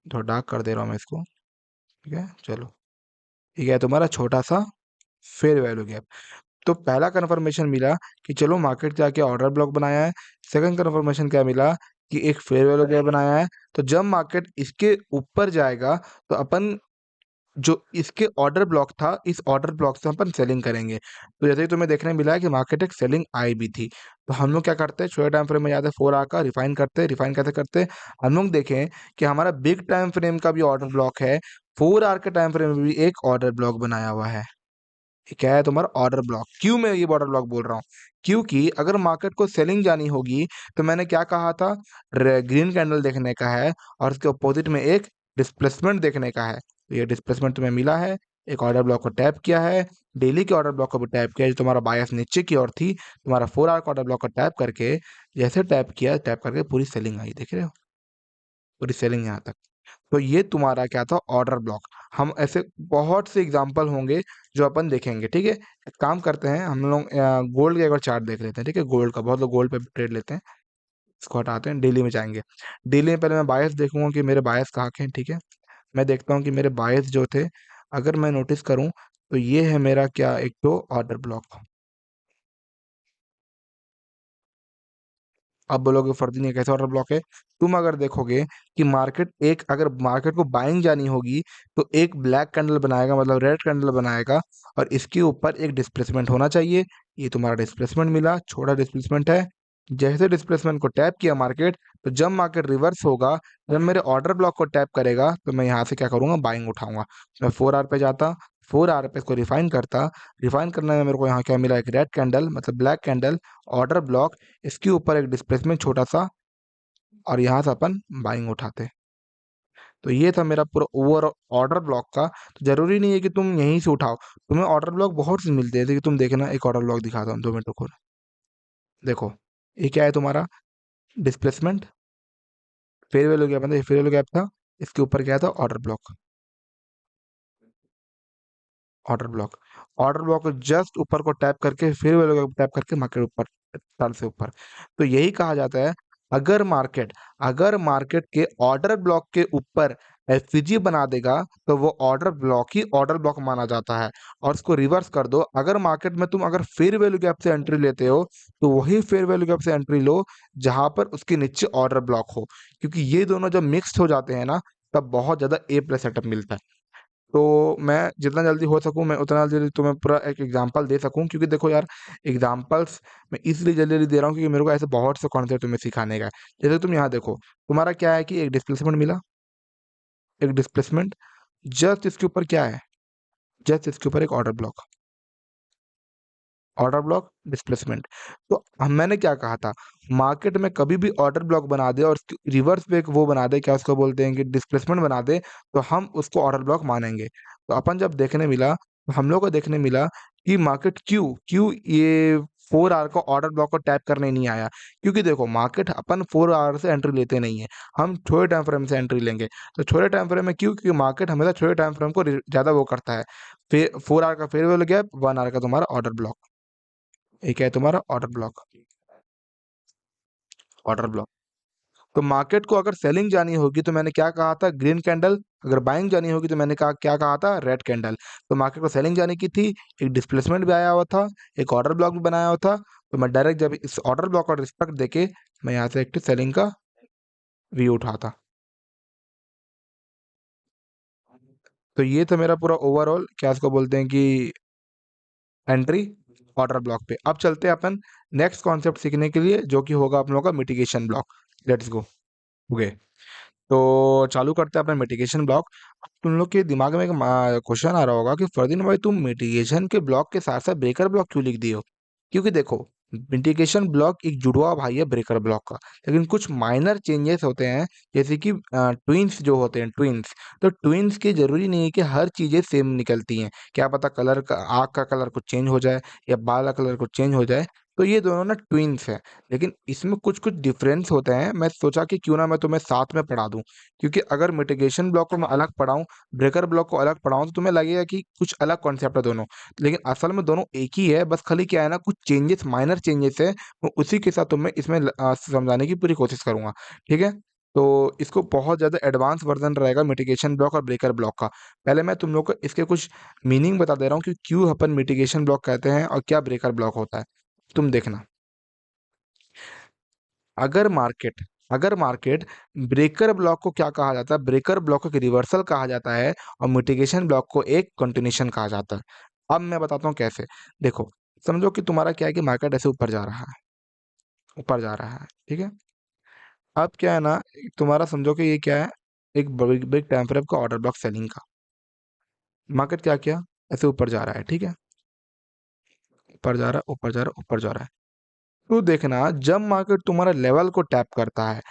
थोड़ा डार्क कर दे रहा हूँ मैं इसको, ठीक है, चलो, ठीक है, तुम्हारा छोटा सा फेयर वैल्यू गैप। तो पहला कन्फर्मेशन मिला कि चलो मार्केट जाके ऑर्डर ब्लॉक बनाया है। सेकंड कन्फर्मेशन क्या मिला कि एक फेयर वैल्यू गैप बनाया है। तो जब मार्केट इसके ऊपर जाएगा तो अपन जो इसके ऑर्डर ब्लॉक था, इस ऑर्डर ब्लॉक से अपन सेलिंग करेंगे। तो जैसे ही तुम्हें देखने मिला है कि मार्केट एक सेलिंग आई भी थी, तो हम लोग क्या करते हैं, छोटे टाइम फ्रेम में जाते हैं, 4 आवर का रिफाइन करते हैं। रिफाइन कैसे करते हैं, हम लोग देखें कि हमारा बिग टाइम फ्रेम का भी ऑर्डर ब्लॉक है, 4 आवर के टाइम फ्रेम में भी एक ऑर्डर ब्लॉक बनाया हुआ है। ये क्या है तुम्हारा ऑर्डर ब्लॉक। क्यों मैं ये ऑर्डर ब्लॉक बोल रहा हूँ, क्योंकि अगर मार्केट को सेलिंग जानी होगी तो मैंने क्या कहा था, ग्रीन कैंडल देखने का है और उसके अपोजिट में एक डिस्प्लेसमेंट देखने का है। तो ये डिस्प्लेसमेंट तुम्हें मिला है, एक ऑर्डर ब्लॉक को टैप किया है, डेली के ऑर्डर ब्लॉक को भी टैप किया है, जो तुम्हारा बायस नीचे की ओर थी, तुम्हारा 4 आवर का ऑर्डर ब्लॉक को टैप करके, जैसे टैप किया, टैप करके पूरी सेलिंग आई, देख रहे हो। पूरी सेलिंग यहाँ तक। तो ये तुम्हारा क्या था, ऑर्डर ब्लॉक। हम ऐसे बहुत से एग्जांपल होंगे जो अपन देखेंगे, ठीक है। एक काम करते हैं हम लोग, गोल्ड का एक बार चार्ट देख लेते हैं, ठीक है। गोल्ड का, बहुत लोग गोल्ड पे ट्रेड लेते हैं। इसको हटाते हैं, डेली में जाएंगे। डेली में पहले मैं बायस देखूंगा कि मेरे बायस कहाँ के हैं, ठीक है। मैं देखता हूँ कि मेरे बायस जो थे, अगर मैं नोटिस करूँ तो ये है मेरा क्या, एक तो ऑर्डर ब्लॉक। अब बोलोगे फर्जी नहीं है, कैसे ऑर्डर ब्लॉक है। तुम अगर देखोगे कि मार्केट एक, अगर मार्केट को बाइंग जानी होगी तो एक ब्लैक कैंडल बनाएगा, मतलब रेड कैंडल बनाएगा, और इसके ऊपर एक डिस्प्लेसमेंट होना चाहिए। ये तुम्हारा डिस्प्लेसमेंट मिला, छोटा डिस्प्लेसमेंट है। जैसे डिस्प्लेसमेंट को टैप किया मार्केट, तो जब मार्केट रिवर्स होगा, जब मेरे ऑर्डर ब्लॉक को टैप करेगा, तो मैं यहाँ से क्या करूंगा, बाइंग उठाऊंगा। मैं 4 आवर पे जाता, 4 आवर पे इसको रिफाइन करता। रिफाइन करने में मेरे को यहाँ क्या मिला, एक रेड कैंडल, मतलब ब्लैक कैंडल, ऑर्डर ब्लॉक, इसके ऊपर एक डिस्प्लेसमेंट छोटा सा, और यहाँ से अपन बाइंग उठाते। तो ये था मेरा पूरा ओवर ऑर्डर ब्लॉक का। तो जरूरी नहीं है कि तुम यहीं से उठाओ, तुम्हें ऑर्डर ब्लॉक बहुत से मिलते हैं। जैसे कि तुम देखना, एक ऑर्डर ब्लॉक दिखाता हूँ, 2 मिनट रुको। देखो, ये क्या है तुम्हारा, डिस्प्लेसमेंट, फेयर वैल्यू गैप, मतलब फेयर वैल्यू गैप था, इसके ऊपर क्या था, order block. Order block, order block को जस्ट ऊपर को टैप करके, फिर वो लोग टैप करके मार्केट ऊपर, साल से ऊपर। तो यही कहा जाता है, अगर मार्केट, अगर मार्केट के ऑर्डर ब्लॉक के ऊपर एफवीजी बना देगा, तो वो ऑर्डर ब्लॉक ही ऑर्डर ब्लॉक माना जाता है। और इसको रिवर्स कर दो, अगर मार्केट में तुम अगर फेयर वैल्यू गैप से एंट्री लेते हो, तो वही फेयर वैल्यू गैप से एंट्री लो जहां पर उसके नीचे ऑर्डर ब्लॉक हो। क्योंकि ये दोनों जब मिक्स हो जाते हैं ना, तब बहुत ज्यादा ए प्लस सेटअप मिलता है। तो मैं जितना जल्दी हो सकूँ, मैं उतना जल्दी तुम्हें पूरा एक एग्जांपल दे सकूँ, क्योंकि देखो यार, एग्जांपल्स मैं इसलिए जल्दी जल्दी दे रहा हूँ क्योंकि मेरे को ऐसे बहुत से कॉन्सेप्ट तुम्हें सिखाने का है। जैसे तुम यहाँ देखो, तुम्हारा क्या है कि एक डिस्प्लेसमेंट मिला, एक डिस्प्लेसमेंट, जस्ट इसके ऊपर क्या है, जस्ट इसके ऊपर एक order block, order block, displacement. तो हम, मैंने क्या कहा था, मार्केट में कभी भी ऑर्डर ब्लॉक बना दे और उसके रिवर्स पे एक वो बना दे, क्या उसको बोलते हैं कि डिस्प्लेसमेंट बना दे, तो हम उसको ऑर्डर ब्लॉक मानेंगे। तो अपन जब देखने मिला, तो हम लोग को देखने मिला कि मार्केट क्यों क्यों ये 4 आवर का ऑर्डर ब्लॉक को टैप करने नहीं आया। क्योंकि देखो, मार्केट अपन 4 आवर से एंट्री लेते नहीं है, हम छोटे टाइम फ्रेम से एंट्री लेंगे। तो छोटे टाइम फ्रेम में क्यों, क्योंकि मार्केट हमेशा छोटे टाइम फ्रेम को ज्यादा वो करता है। 4 आवर का फेयर वैल्यू गैप, 1 आवर का तुम्हारा ऑर्डर ब्लॉक। एक है तुम्हारा ऑर्डर ब्लॉक, ऑर्डर ब्लॉक। तो मार्केट को अगर सेलिंग जानी होगी तो मैंने क्या कहा था, ग्रीन कैंडल। अगर बाइंग जानी होगी तो मैंने कहा, क्या कहा था, रेड कैंडल। तो मार्केट को सेलिंग जाने की थी, एक डिस्प्लेसमेंट भी आया हुआ था, एक ऑर्डर ब्लॉक भी बनाया हुआ था। तो मैं डायरेक्ट जब इस ऑर्डर ब्लॉक का रिस्पेक्ट देके, मैं यहाँ से एक सेलिंग का व्यू उठाता। तो ये था मेरा पूरा ओवरऑल, क्या इसको बोलते हैं कि, एंट्री ऑर्डर ब्लॉक पे। अब चलते हैं अपन नेक्स्ट कॉन्सेप्ट सीखने के लिए, जो कि होगा अपन लोगों का mitigation block. Let's go. Okay, तो चालू करते हैं अपना मिटिगेशन ब्लॉक। तुम लोग के दिमाग में एक क्वेश्चन आ रहा होगा कि फरदीन भाई, तुम मिटिगेशन के ब्लॉक के साथ साथ ब्रेकर ब्लॉक क्यों लिख दिए हो। क्योंकि देखो, मिटिगेशन ब्लॉक एक जुड़वा भाई है ब्रेकर ब्लॉक का, लेकिन कुछ माइनर चेंजेस होते हैं। जैसे कि ट्विंस जो होते हैं, ट्विंस, तो ट्विंस के जरूरी नहीं है कि हर चीजें सेम निकलती हैं। क्या पता कलर का, आँख का कलर कुछ चेंज हो जाए, या बाल का कलर कुछ चेंज हो जाए। तो ये दोनों ना ट्विंस हैं, लेकिन इसमें कुछ कुछ डिफरेंस होते हैं। मैं सोचा कि क्यों ना मैं तुम्हें साथ में पढ़ा दूं, क्योंकि अगर मिटिगेशन ब्लॉक को मैं अलग पढ़ाऊं, ब्रेकर ब्लॉक को अलग पढ़ाऊं, तो तुम्हें लगेगा कि कुछ अलग कॉन्सेप्ट है दोनों। लेकिन असल में दोनों एक ही है, बस खाली क्या है ना, कुछ चेंजेस, माइनर चेंजेस है। मैं उसी के साथ तुम्हें इसमें समझाने की पूरी कोशिश करूंगा, ठीक है। तो इसको बहुत ज़्यादा एडवांस वर्जन रहेगा मिटिगेशन ब्लॉक और ब्रेकर ब्लॉक का। पहले मैं तुम लोग को इसके कुछ मीनिंग बता दे रहा हूँ कि क्यों अपन मिटिगेशन ब्लॉक कहते हैं और क्या ब्रेकर ब्लॉक होता है। तुम देखना, अगर मार्केट, अगर मार्केट, ब्रेकर ब्लॉक को क्या कहा जाता है, ब्रेकर ब्लॉक को एक रिवर्सल कहा जाता है, और मिटिगेशन ब्लॉक को एक कंटिन्यूशन कहा जाता है। अब मैं बताता हूँ कैसे। देखो, समझो कि तुम्हारा क्या है कि मार्केट ऐसे ऊपर जा रहा है, ऊपर जा रहा है, ठीक है। अब क्या है ना, तुम्हारा समझो कि ये क्या है, एक बिग बिग टाइम फ्रेम का ऑर्डर ब्लॉक सेलिंग का। मार्केट क्या किया, ऐसे ऊपर जा रहा है, ठीक है। ऊपर जा रहा है, ऊपर जा रहा है, ऊपर जा रहा है। तो देखना, जब मार्केट तुम्हारा लेवल को टैप करता है,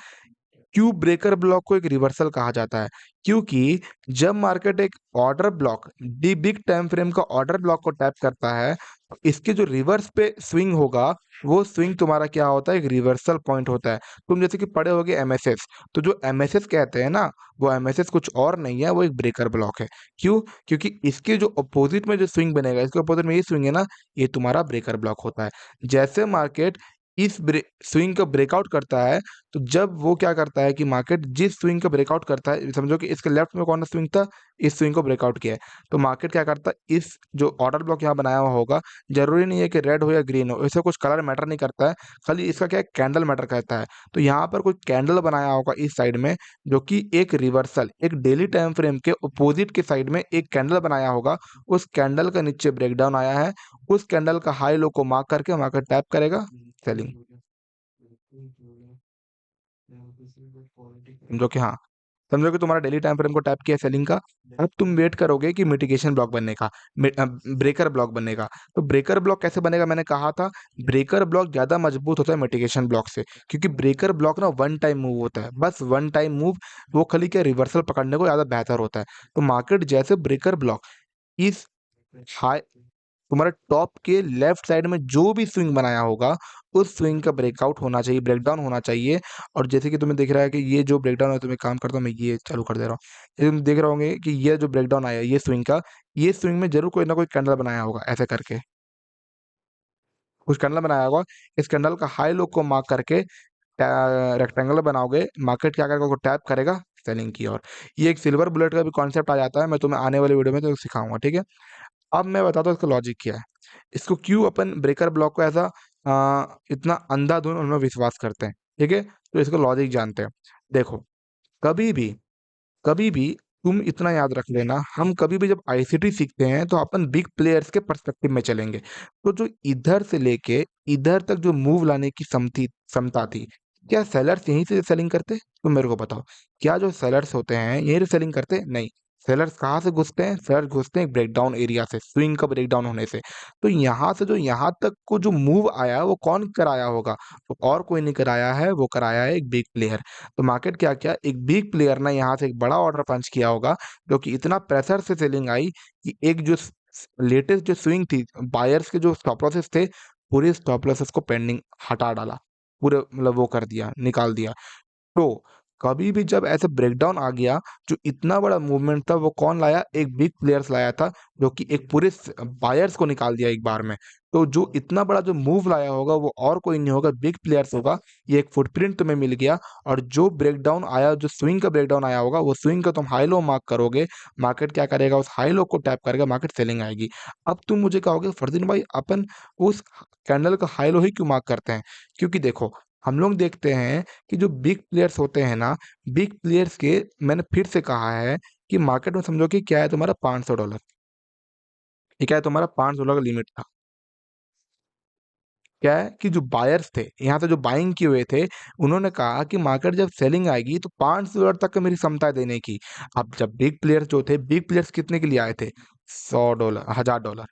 क्यों ब्रेकर ब्लॉक को एक रिवर्सल कहा जाता है? क्योंकि जब मार्केट एक order block, the big time frame का ऑर्डर ब्लॉक को टैप करता है, तो इसके जो रिवर्स पे स्विंग होगा, वो स्विंग तुम्हारा क्या होता है? एक रिवर्सल पॉइंट होता है। तुम जैसे कि पढ़े होगे एमएसएस, तो जो एमएसएस कहते हैं ना, वो एमएसएस कुछ और नहीं है, वो एक ब्रेकर ब्लॉक है। क्यों? क्योंकि इसके जो अपोजिट में जो स्विंग बनेगा, इसके अपोजिट में ये स्विंग है ना, ये तुम्हारा ब्रेकर ब्लॉक होता है। जैसे मार्केट इस स्विंग का ब्रेकआउट करता है, तो जब वो क्या करता है कि मार्केट जिस स्विंग का ब्रेकआउट करता है, समझो कि इसके लेफ्ट में कौन सा स्विंग था, इस स्विंग को ब्रेकआउट किया है, तो मार्केट क्या करता है, इस जो ऑर्डर ब्लॉक यहाँ बनाया हुआ होगा, जरूरी नहीं है कि रेड हो या ग्रीन हो, इससे कुछ कलर मैटर नहीं करता है, खाली इसका क्या है, कैंडल मैटर करता है। तो यहाँ पर कोई कैंडल बनाया होगा इस साइड में, जो कि एक रिवर्सल, एक डेली टाइम फ्रेम के अपोजिट के साइड में एक कैंडल बनाया होगा, उस कैंडल का नीचे ब्रेकडाउन आया है, उस कैंडल का हाई लो को मार्क करके मार्केट टैप करेगा सेलिंग। समझो कि हाँ, समझो कि तुम्हारा डेली टाइम फ्रेम को टैप किया सेलिंग का। अब तुम वेट करोगे कि मिटिगेशन ब्लॉक बनने का, ब्रेकर ब्लॉक बनने का। तो ब्रेकर ब्लॉक कैसे बनेगा, मैंने कहा था ब्रेकर ब्लॉक ज्यादा मजबूत होता है मिटिगेशन ब्लॉक से, क्योंकि ब्रेकर ब्लॉक ना वन टाइम मूव होता है, बस वन टाइम मूव, वो खाली क्या रिवर्सल पकड़ने को ज्यादा बेहतर होता है। तो मार्केट जैसे ब्रेकर ब्लॉक इस हाई, तुम्हारे टॉप के लेफ्ट साइड में जो भी स्विंग बनाया होगा, उस स्विंग का ब्रेकआउट होना चाहिए, ब्रेकडाउन होना चाहिए। और जैसे कि तुम्हें दिख रहा है कि ये जो ब्रेकडाउन है, तुम्हें काम करता हूँ मैं, ये चालू कर दे रहा हूँ, ये तुम देख रहे होंगे कि ये जो ब्रेकडाउन आया ये स्विंग का, ये स्विंग में जरूर कोई ना कोई कैंडल बनाया होगा, ऐसे करके कुछ कैंडल बनाया होगा। इस कैंडल का हाई लो को मार्क करके रेक्टेंगल बनाओगे, मार्केट क्या करेगा, उसको टैप करेगा सेलिंग की ओर। ये एक सिल्वर बुलेट का भी कॉन्सेप्ट आ जाता है, मैं तुम्हें आने वाले वीडियो में तो सिखाऊंगा, ठीक है। अब मैं बताता हूँ इसका लॉजिक क्या है, इसको क्यों अपन ब्रेकर ब्लॉक को ऐसा इतना अंधाधुंध उनमें विश्वास करते हैं, ठीक है। तो इसका लॉजिक जानते हैं। देखो, कभी भी कभी भी तुम इतना याद रख लेना, हम कभी भी जब आईसीटी सीखते हैं तो अपन बिग प्लेयर्स के पर्सपेक्टिव में चलेंगे। तो जो इधर से लेके इधर तक जो मूव लाने की क्षमता थी, क्या सेलर्स यहीं से सेलिंग करते? तुम मेरे को बताओ, क्या जो सेलर्स होते हैं यहीं से सेलिंग करते? नहीं। सेलर्स कहाँ से घुसते हैं? सेलर्स घुसते हैं ब्रेकडाउन एरिया से, स्विंग का ब्रेकडाउन होने से। तो यहाँ से जो यहाँ तक को जो मूव आया, वो कौन कराया होगा? तो और कोई नहीं कराया है, वो कराया है एक बिग प्लेयर। तो मार्केट क्या किया, एक बिग प्लेयर ने यहाँ से एक बड़ा ऑर्डर पंच किया होगा, जो कि इतना प्रेशर से सेलिंग आई कि एक जो लेटेस्ट जो स्विंग थी, बायर्स के जो स्टॉप लॉसेस थे, पूरे स्टॉप लॉसेस को पेंडिंग हटा डाला, पूरे मतलब वो कर दिया, निकाल दिया। तो कभी भी जब ऐसे ब्रेकडाउन आ गया, जो इतना बड़ा मूवमेंट था, वो कौन लाया? एक बिग प्लेयर्स लाया था, जो कि एक पूरे बायर्स को निकाल दिया एक बार में। तो जो इतना बड़ा जो मूव लाया होगा, वो और कोई नहीं होगा, बिग प्लेयर्स होगा। ये एक फुटप्रिंट तुम्हें मिल गया। और जो ब्रेकडाउन आया, जो स्विंग का ब्रेकडाउन आया होगा, वो स्विंग का तुम हाई लो मार्क करोगे, मार्केट क्या करेगा, उस हाई लो को टैप करेगा, मार्केट सेलिंग आएगी। अब तुम मुझे कहोगे फरदीन भाई, अपन उस कैंडल का हाई लो ही क्यों मार्क करते हैं? क्योंकि देखो, हम लोग देखते हैं कि जो बिग प्लेयर्स होते हैं ना, बिग प्लेयर्स के, मैंने फिर से कहा है कि मार्केट में समझो कि क्या है तुम्हारा $500, ये क्या है तुम्हारा $500 का लिमिट था। क्या है कि जो बायर्स थे, यहाँ से जो बाइंग किए हुए थे, उन्होंने कहा कि मार्केट जब सेलिंग आएगी तो $500 तक का मेरी क्षमता है देने की। अब जब बिग प्लेयर्स जो थे, बिग प्लेयर्स कितने के लिए आए थे? $100, $1000,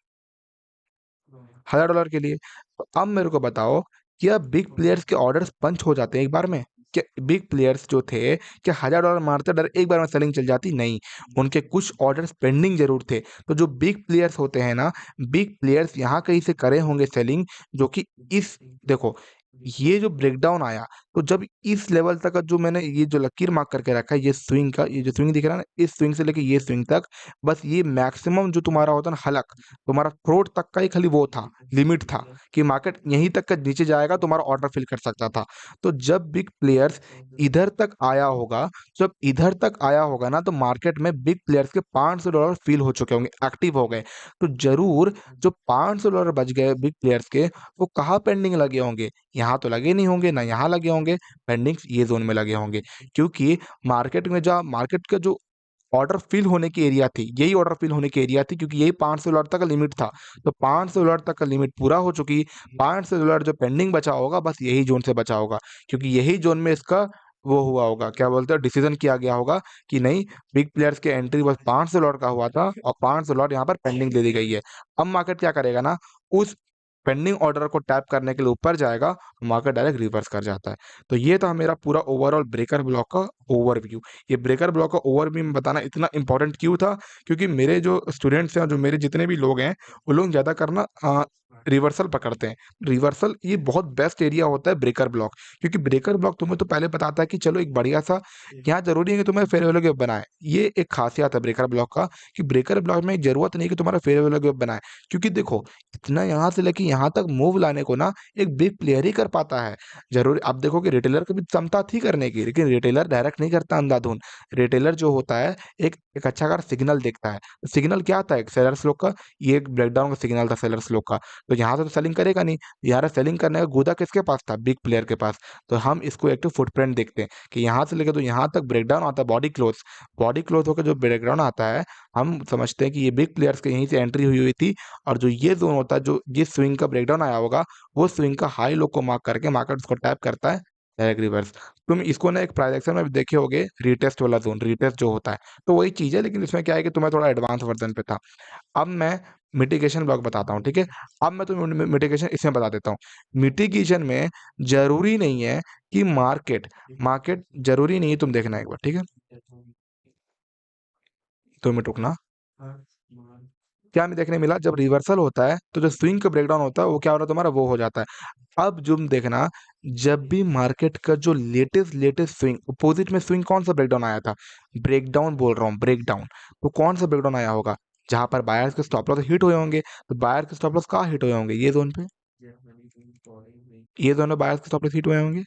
$1000 के लिए। तो अब मेरे को बताओ, क्या बिग प्लेयर्स के ऑर्डर्स पंच हो जाते हैं एक बार में? क्या बिग प्लेयर्स जो थे, क्या $1000 मारते डर एक बार में सेलिंग चल जाती? नहीं। उनके कुछ ऑर्डर्स पेंडिंग जरूर थे। तो जो बिग प्लेयर्स होते हैं ना, बिग प्लेयर्स यहाँ कहीं से करे होंगे सेलिंग, जो कि इस, देखो, ये जो ब्रेकडाउन आया, तो जब इस लेवल तक का जो मैंने ये जो लकीर मार्क करके रखा है, ये स्विंग का, ये जो स्विंग दिख रहा है ना, इस स्विंग से लेके ये स्विंग तक, बस ये मैक्सिमम जो तुम्हारा होता है ना हलक, तुम्हारा थ्रोट तक का ही खाली वो था, लिमिट था, कि मार्केट यहीं तक का नीचे जाएगा, तुम्हारा ऑर्डर फिल कर सकता था। तो जब बिग प्लेयर्स इधर तक आया होगा, जब इधर तक आया होगा ना, तो मार्केट में बिग प्लेयर्स के $500 फील हो चुके होंगे, एक्टिव हो गए। तो जरूर जो $500 बच गए बिग प्लेयर्स के, वो कहाँ पेंडिंग लगे होंगे? यहाँ तो लगे नहीं होंगे, ना यहाँ लगे होंगे, पेंडिंग ये जोन में लगे होंगे। क्योंकि मार्केट में जो मार्केट का जो ऑर्डर फिल होने की एरिया थी, यही ऑर्डर फिल होने की एरिया थी, क्योंकि यही $500 तक का लिमिट था। तो $500 तक का लिमिट पूरा हो चुकी, $500 जो पेंडिंग बचा होगा, बस यही जोन से बचा होगा, क्योंकि यही जोन में इसका वो हुआ होगा, क्या बोलते हैं, डिसीजन किया गया होगा कि नहीं, बिग प्लेयर्स के एंट्री बस $500 का हुआ था, और $500 यहाँ पर पेंडिंग दे दी गई है। अब मार्केट क्या करेगा ना, उस पेंडिंग ऑर्डर को टैप करने के लिए ऊपर जाएगा, मार्केट डायरेक्ट रिवर्स कर जाता है। तो ये था मेरा पूरा ओवरऑल ब्रेकर ब्लॉक का ओवरव्यू। ये ब्रेकर ब्लॉक का ओवरव्यू में बताना इतना इंपॉर्टेंट क्यों था, क्योंकि मेरे जो स्टूडेंट्स हैं, जो मेरे जितने भी लोग हैं, वो लोग ज़्यादा करना रिवर्सल पकड़ते हैं। रिवर्सल ये बहुत बेस्ट एरिया होता है ब्रेकर ब्लॉक, क्योंकि ब्रेकर ब्लॉक तुम्हें तो पहले बताता है कि चलो एक बढ़िया सा, यहाँ जरूरी है कि तुम्हें फेयर वैल्यू गैप बनाए। ये एक खासियत है ब्रेकर ब्लॉक का, कि ब्रेकर ब्लॉक में जरूरत नहीं कि तुम्हारा फेयर वैल्यू गैप बनाए, क्योंकि देखो इतना यहाँ से लेके यहाँ तक मूव लाने को ना एक बिग प्लेयर ही कर पाता है। जरूरी आप देखो कि रिटेलर की भी क्षमता थी करने की, लेकिन रिटेलर डायरेक्ट नहीं करता अंधाधुन। रिटेलर जो होता है एक एक अच्छा खासा सिग्नल देखता है। सिग्नल क्या था, एक सेलर्स लोग का, ये एक ब्रेकडाउन का सिग्नल था सेलर्स लोग का। तो यहाँ से तो सेलिंग करेगा नहीं, यहाँ सेलिंग करने का गुदा किसके पास था, बिग प्लेयर के पास। तो हम इसको एक तो फुटप्रिंट देखते हैं कि यहाँ से लेकर तो यहाँ तक ब्रेकडाउन आता है, बॉडी क्लोज होकर जो ब्रेकडाउन आता है, हम समझते हैं कि ये बिग प्लेयर्स के यहीं से एंट्री हुई हुई थी। और जो ये जोन होता है, जो जिस स्विंग का ब्रेकडाउन आया होगा, वो स्विंग का हाई लो को मार्क करके मार्केट उसको टैप करता है डायरेक्ट रिवर्स। तुम इसको ना एक प्राइस एक्शन में भी देखे होगे, रीटेस्ट वाला जोन, रीटेस्ट जो होता है, तो वही चीज़ है, लेकिन इसमें क्या है कि तुम्हें थोड़ा एडवांस वर्जन पे था। अब मैं मिटिगेशन ब्लॉक बताता हूँ, ठीक है। अब मैं तुम्हें मिटिगेशन इसमें बता देता हूँ। मिटिगेशन में जरूरी नहीं है कि मार्केट मार्केट जरूरी नहीं है, तुम देखना एक बार, ठीक है। 2 मिनट रुकना। क्या हमें देखने मिला, जब रिवर्सल होता है तो जो स्विंग का ब्रेकडाउन होता है वो क्या हो रहा है तुम्हारा, वो हो जाता है। अब तुम देखना, जब भी मार्केट का जो लेटेस्ट लेटेस्ट स्विंग, अपोजिट में स्विंग कौन सा ब्रेकडाउन आया था, ब्रेकडाउन बोल रहा हूँ, ब्रेकडाउन। तो कौन सा ब्रेकडाउन आया होगा, जहां पर बायर्स के स्टॉप लॉस हिट हुए होंगे। तो बायर के स्टॉप लॉस कहाँ हिट हुए होंगे, ये जोन पे, ये जोन में बायर्स के स्टॉप लॉस हिट हुए होंगे।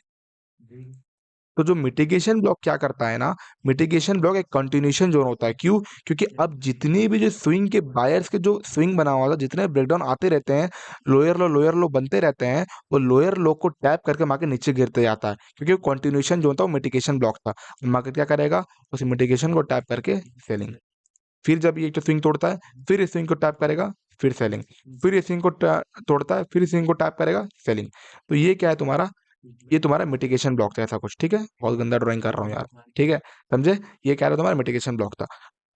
तो जो मिटिगेशन ब्लॉक क्या करता है ना, मिटिगेशन ब्लॉक एक कंटिन्यूएशन जोन होता है। क्यों, क्योंकि अब जितनी भी जो स्विंग के बायर्स के जो स्विंग बना हुआ था, जितने ब्रेकडाउन आते रहते हैं, लोअर लो बनते रहते हैं, वो लोअर लो को टैप करके मार्केट नीचे गिरते जाता है, क्योंकि वो कंटिन्यूएशन जोन था, वो मिटिगेशन ब्लॉक था। मार्केट क्या करेगा, उस मिटिगेशन को टैप करके सेलिंग। फिर जब ये जो स्विंग तोड़ता है, फिर इस स्विंग को टैप करेगा, फिर सेलिंग। फिर इस स्विंग को तोड़ता है, फिर इस स्विंग को टैप करेगा, सेलिंग। तो ये क्या है तुम्हारा, ये तुम्हारा मिटिगेशन ब्लॉक था, ऐसा कुछ, ठीक है। बहुत गंदा ड्राइंग कर रहा हूँ यार, ठीक है, समझे। ये कह रहा तुम्हारा मिटिगेशन ब्लॉक था।